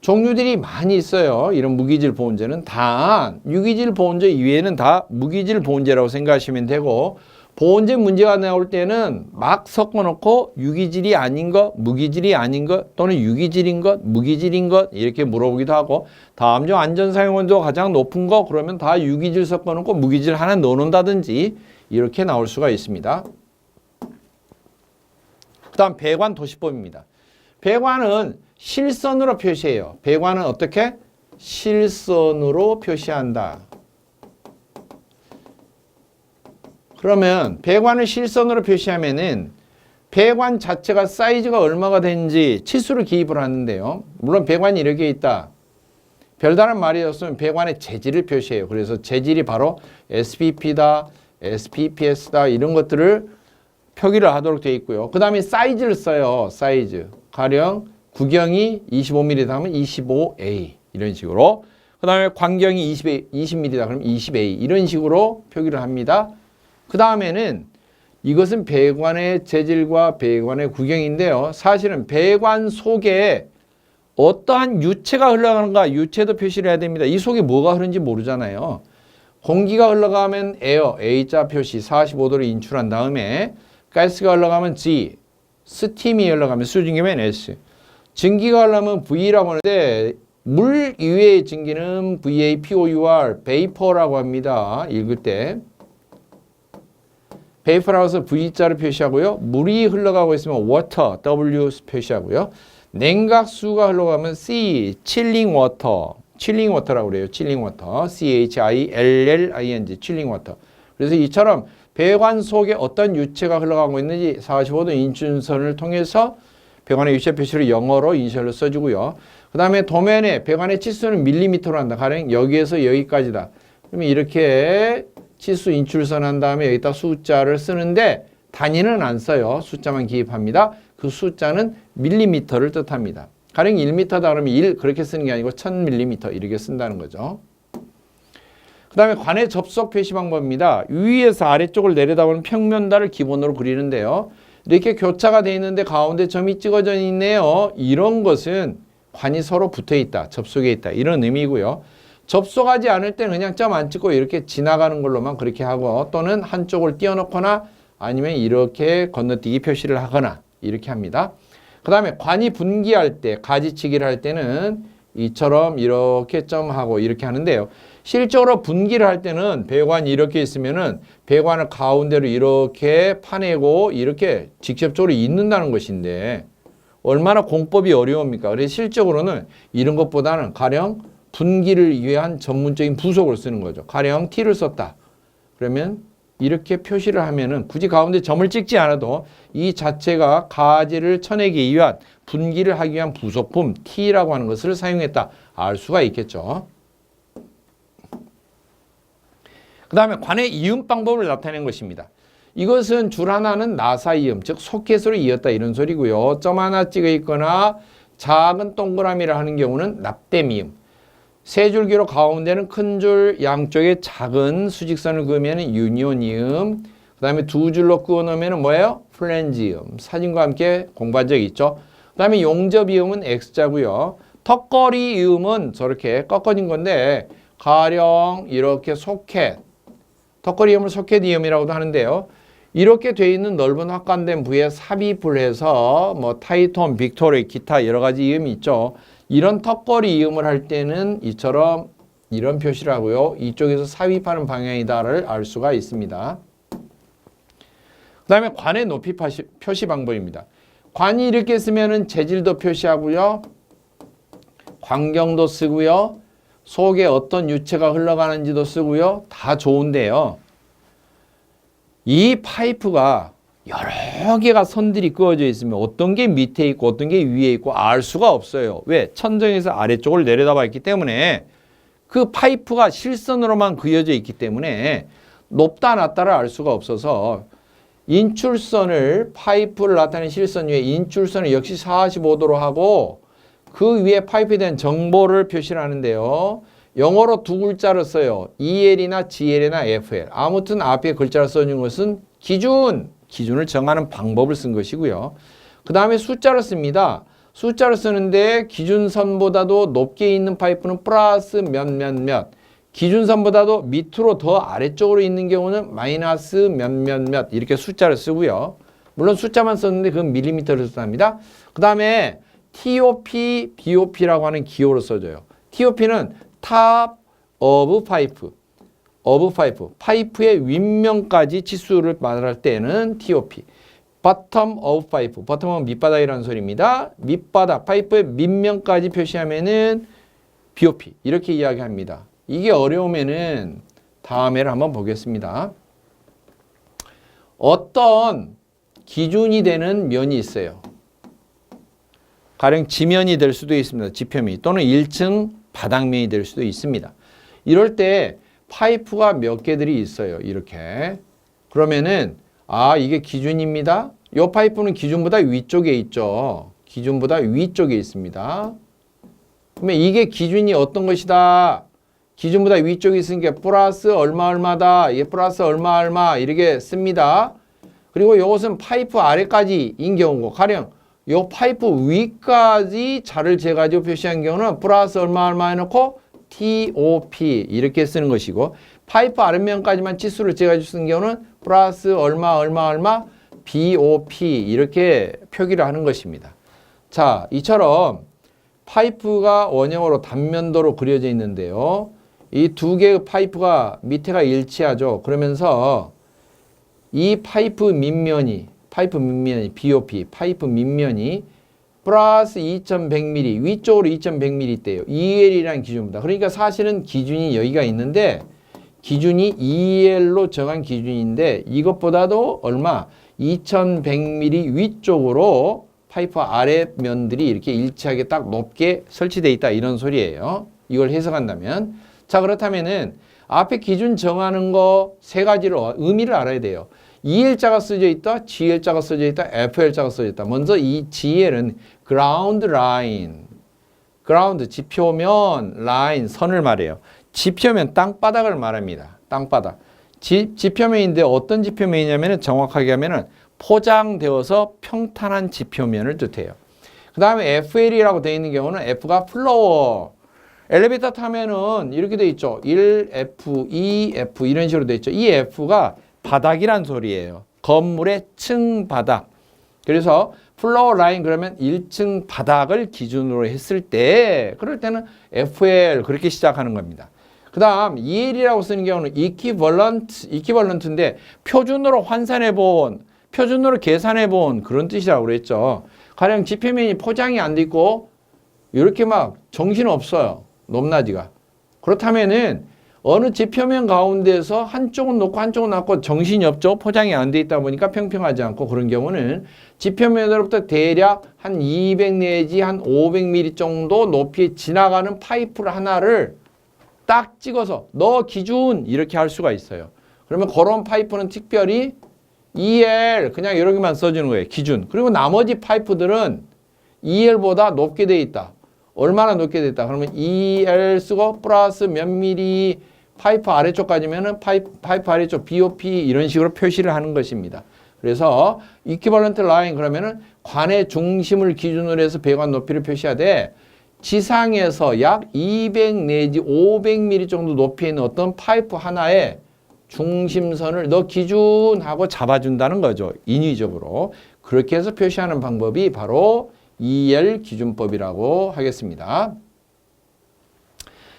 종류들이 많이 있어요. 이런 무기질 보온제는 다 유기질 보온제 이외에는 다 무기질 보온제라고 생각하시면 되고 보온제 문제가 나올 때는 막 섞어놓고 유기질이 아닌 것, 무기질이 아닌 것 또는 유기질인 것, 무기질인 것 이렇게 물어보기도 하고 다음 중 안전사용온도가 가장 높은 거 그러면 다 유기질 섞어놓고 무기질 하나 넣어놓는다든지 이렇게 나올 수가 있습니다. 그 다음 배관 도시법입니다. 배관은 실선으로 표시해요. 배관은 어떻게? 실선으로 표시한다. 그러면 배관을 실선으로 표시하면은 배관 자체가 사이즈가 얼마가 되는지 치수를 기입을 하는데요. 물론 배관이 이렇게 있다. 별다른 말이 없으면 배관의 재질을 표시해요. 그래서 재질이 바로 SPP다, SPPS다 이런 것들을 표기를 하도록 되어 있고요. 그 다음에 사이즈를 써요. 사이즈. 가령 구경이 25mm다 하면 25A 이런 식으로. 그 다음에 광경이 20mm다 그러면 20A 이런 식으로 표기를 합니다. 그 다음에는 이것은 배관의 재질과 배관의 구경인데요. 사실은 배관 속에 어떠한 유체가 흘러가는가 유체도 표시를 해야 됩니다. 이 속에 뭐가 흐르는지 모르잖아요. 공기가 흘러가면 에어, A자 표시 45도로 인출한 다음에 가스가 흘러가면 G, 스팀이 흘러가면 수증기면 S, 증기가 흘러가면 V라고 하는데 물 이외의 증기는 VAPOUR, 베이퍼라고 합니다. 읽을 때. 베이퍼라고 해서 V자를 표시하고요. 물이 흘러가고 있으면 water, W 표시하고요. 냉각수가 흘러가면 C, chilling water라고 그래요. chilling water, CHILLING, chilling water. 그래서 이처럼 배관 속에 어떤 유체가 흘러가고 있는지 45도 인출선을 통해서 배관의 유체 표시를 영어로 이니셜로 써주고요. 그 다음에 도면에 배관의 치수는 밀리미터로 한다. 가령 여기에서 여기까지다. 그러면 이렇게 치수 인출선 한 다음에 여기다 숫자를 쓰는데 단위는 안 써요. 숫자만 기입합니다. 그 숫자는 밀리미터를 뜻합니다. 가령 1m다 그러면 1 그렇게 쓰는 게 아니고 1000mm 이렇게 쓴다는 거죠. 그 다음에 관의 접속 표시 방법입니다. 위에서 아래쪽을 내려다보는 평면달을 기본으로 그리는데요. 이렇게 교차가 되어 있는데 가운데 점이 찍어져 있네요. 이런 것은 관이 서로 붙어 있다, 접속해 있다 이런 의미고요. 접속하지 않을 때는 그냥 점 안 찍고 이렇게 지나가는 걸로만 그렇게 하고 또는 한쪽을 띄워놓거나 아니면 이렇게 건너뛰기 표시를 하거나 이렇게 합니다. 그 다음에 관이 분기할 때, 가지치기를 할 때는 이처럼 이렇게 점하고 이렇게 하는데요. 실제로 분기를 할 때는 배관이 이렇게 있으면은 배관을 가운데로 이렇게 파내고 이렇게 직접적으로 잇는다는 것인데 얼마나 공법이 어려웁니까? 그래서 실적으로는 이런 것보다는 가령 분기를 위한 전문적인 부속을 쓰는 거죠. 가령 T를 썼다. 그러면 이렇게 표시를 하면은 굳이 가운데 점을 찍지 않아도 이 자체가 가지를 쳐내기 위한 분기를 하기 위한 부속품 T라고 하는 것을 사용했다. 알 수가 있겠죠. 그 다음에 관의 이음 방법을 나타낸 것입니다. 이것은 줄 하나는 나사 이음, 즉 소켓으로 이었다 이런 소리고요. 점 하나 찍어 있거나 작은 동그라미를 하는 경우는 납땜 이음. 세 줄기로 가운데는 큰 줄 양쪽에 작은 수직선을 그으면 유니온 이음. 그 다음에 두 줄로 그어 놓으면 뭐예요? 플랜지 이음. 사진과 함께 공부한 적이 있죠. 그 다음에 용접 이음은 X자고요. 턱걸이 이음은 저렇게 꺾어진 건데 가령 이렇게 소켓, 턱걸이 이음을 소켓 이음이라고도 하는데요. 이렇게 돼 있는 넓은 확관된 부에 삽입을 해서 뭐 타이톤, 빅토리, 기타 여러 가지 이음이 있죠. 이런 턱걸이 이음을 할 때는 이처럼 이런 표시를 하고요. 이쪽에서 삽입하는 방향이다를 알 수가 있습니다. 그 다음에 관의 높이 표시 방법입니다. 관이 이렇게 쓰면은 재질도 표시하고요. 광경도 쓰고요. 속에 어떤 유체가 흘러가는지도 쓰고요. 다 좋은데요. 이 파이프가 여러 개가 선들이 그어져 있으면 어떤 게 밑에 있고 어떤 게 위에 있고 알 수가 없어요. 왜? 천정에서 아래쪽을 내려다봐 있기 때문에 그 파이프가 실선으로만 그어져 있기 때문에 높다 낮다를 알 수가 없어서 인출선을 파이프를 나타내는 실선 위에 인출선을 역시 45도로 하고 그 위에 파이프에 대한 정보를 표시를 하는데요. 영어로 두 글자를 써요. EL이나 GL이나 FL. 아무튼 앞에 글자를 써준 것은 기준을 정하는 방법을 쓴 것이고요. 그 다음에 숫자를 씁니다. 숫자를 쓰는데 기준선보다도 높게 있는 파이프는 플러스 몇 기준선보다도 밑으로 더 아래쪽으로 있는 경우는 마이너스 몇 이렇게 숫자를 쓰고요. 물론 숫자만 썼는데 그건 밀리미터를 뜻합니다. 그 다음에 TOP, BOP라고 하는 기호를 써줘요. TOP는 top of pipe. 파이프의 윗면까지 치수를 말할 때는 TOP. bottom of pipe. bottom은 밑바닥이라는 소리입니다. 밑바닥, 파이프의 밑면까지 표시하면은 BOP. 이렇게 이야기합니다. 이게 어려우면은 다음에를 한번 보겠습니다. 어떤 기준이 되는 면이 있어요. 가령 지면이 될 수도 있습니다. 지표면 또는 1층 바닥면이 될 수도 있습니다. 이럴 때 파이프가 몇 개들이 있어요. 이렇게. 그러면은 이게 기준입니다. 이 파이프는 기준보다 위쪽에 있죠. 기준보다 위쪽에 있습니다. 그러면 이게 기준이 어떤 것이다. 기준보다 위쪽에 있으니까 플러스 얼마다. 이게 플러스 얼마 이렇게 씁니다. 그리고 이것은 파이프 아래까지인 경우고 가령 요 파이프 위까지 자를 재가지고 표시한 경우는 플러스 얼마 얼마 해놓고 TOP 이렇게 쓰는 것이고, 파이프 아랫면까지만 치수를 재가지고 쓰는 경우는 플러스 얼마 얼마 얼마 BOP 이렇게 표기를 하는 것입니다. 자, 이처럼 파이프가 원형으로 단면도로 그려져 있는데요. 이 두 개의 파이프가 밑에가 일치하죠. 그러면서 이 파이프 밑면이 BOP, 파이프 밑면이 플러스 2100mm, 위쪽으로 2100mm 있대요. EL이라는 기준입니다. 그러니까 사실은 기준이 여기가 있는데, 기준이 EL로 정한 기준인데, 이것보다도 얼마? 2100mm 위쪽으로 파이프 아랫면들이 이렇게 일치하게 딱 높게 설치되어 있다, 이런 소리예요. 이걸 해석한다면. 자, 그렇다면은 앞에 기준 정하는 거 세 가지로 의미를 알아야 돼요. EL자가 써져 있다, GL자가 써져 있다, FL자가 써져 있다. 먼저 이 GL은 ground line, ground 지표면, line 선을 말해요. 지표면 땅바닥을 말합니다. 땅바닥. 지표면인데 어떤 지표면이냐면은 정확하게 하면은 포장되어서 평탄한 지표면을 뜻해요. 그 다음에 FL이라고 되어 있는 경우는 F가 플로어. 엘리베이터 타면은 이렇게 되어 있죠. 1F, 2F 이런 식으로 되어 있죠. 이 F가 바닥이란 소리예요. 건물의 층 바닥. 그래서 플로어 라인 그러면 1층 바닥을 기준으로 했을 때, 그럴 때는 FL 그렇게 시작하는 겁니다. 그 다음 EL이라고 쓰는 경우는 이퀴벌런트인데 표준으로 환산해본, 표준으로 계산해본 그런 뜻이라고 그랬죠. 가령 지표면이 포장이 안 돼 있고 이렇게 막 정신없어요. 높낮이가. 그렇다면은 어느 지표면 가운데서 한쪽은 높고 한쪽은 낮고 정신이 없죠. 포장이 안 돼 있다 보니까 평평하지 않고, 그런 경우는 지표면으로부터 대략 한 200 내지 한 500mm 정도 높이에 지나가는 파이프를 하나를 딱 찍어서 너 기준 이렇게 할 수가 있어요. 그러면 그런 파이프는 특별히 EL 그냥 이렇게만 써주는 거예요. 기준. 그리고 나머지 파이프들은 EL보다 높게 돼 있다. 얼마나 높게 돼 있다. 그러면 EL 쓰고 플러스 몇 미리 파이프 아래쪽까지면은 파이프 아래쪽 BOP 이런 식으로 표시를 하는 것입니다. 그래서 이퀴벌런트 라인 그러면은 관의 중심을 기준으로 해서 배관 높이를 표시하되, 지상에서 약 200 내지 500mm 정도 높이에 있는 어떤 파이프 하나에 중심선을 너 기준하고 잡아준다는 거죠. 인위적으로. 그렇게 해서 표시하는 방법이 바로 EL 기준법이라고 하겠습니다.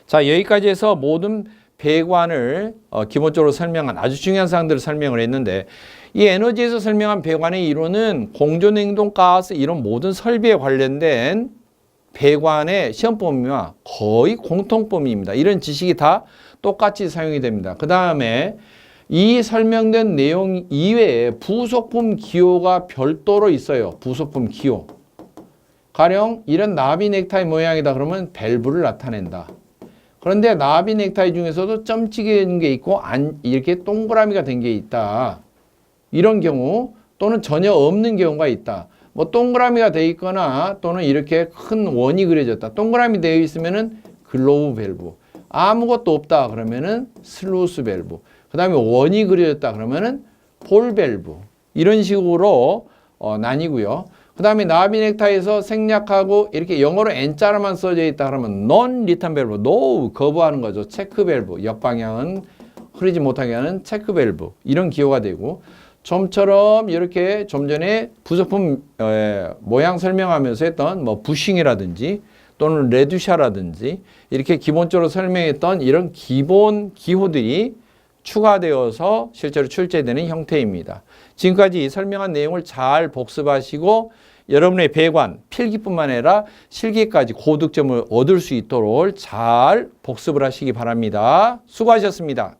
자, 여기까지 해서 모든 배관을 기본적으로 설명한 아주 중요한 사항들을 설명을 했는데, 이 에너지에서 설명한 배관의 이론은 공조냉동 가스 이런 모든 설비에 관련된 배관의 시험범위와 거의 공통범위입니다. 이런 지식이 다 똑같이 사용이 됩니다. 그 다음에 이 설명된 내용 이외에 부속품 기호가 별도로 있어요. 부속품 기호. 가령 이런 나비 넥타이 모양이다 그러면 밸브를 나타낸다. 그런데 나비 넥타이 중에서도 점찍은 게 있고 이렇게 동그라미가 된 게 있다. 이런 경우 또는 전혀 없는 경우가 있다. 뭐 동그라미가 되어 있거나 또는 이렇게 큰 원이 그려졌다. 동그라미 되어 있으면은 글로우 밸브. 아무것도 없다 그러면은 슬루스 밸브. 그 다음에 원이 그려졌다 그러면은 볼 밸브. 이런 식으로 나뉘고요. 그 다음에 나비 넥타이에서 생략하고 이렇게 영어로 N자로만 써져 있다 그러면 non return valve, no 거부하는 거죠. 체크 밸브, 역방향은 흐르지 못하게 하는 체크 밸브, 이런 기호가 되고, 좀처럼 이렇게 좀 전에 부속품 모양 설명하면서 했던 뭐 부싱이라든지 또는 레두샤라든지 이렇게 기본적으로 설명했던 이런 기본 기호들이 추가되어서 실제로 출제되는 형태입니다. 지금까지 설명한 내용을 잘 복습하시고 여러분의 배관, 필기뿐만 아니라 실기까지 고득점을 얻을 수 있도록 잘 복습을 하시기 바랍니다. 수고하셨습니다.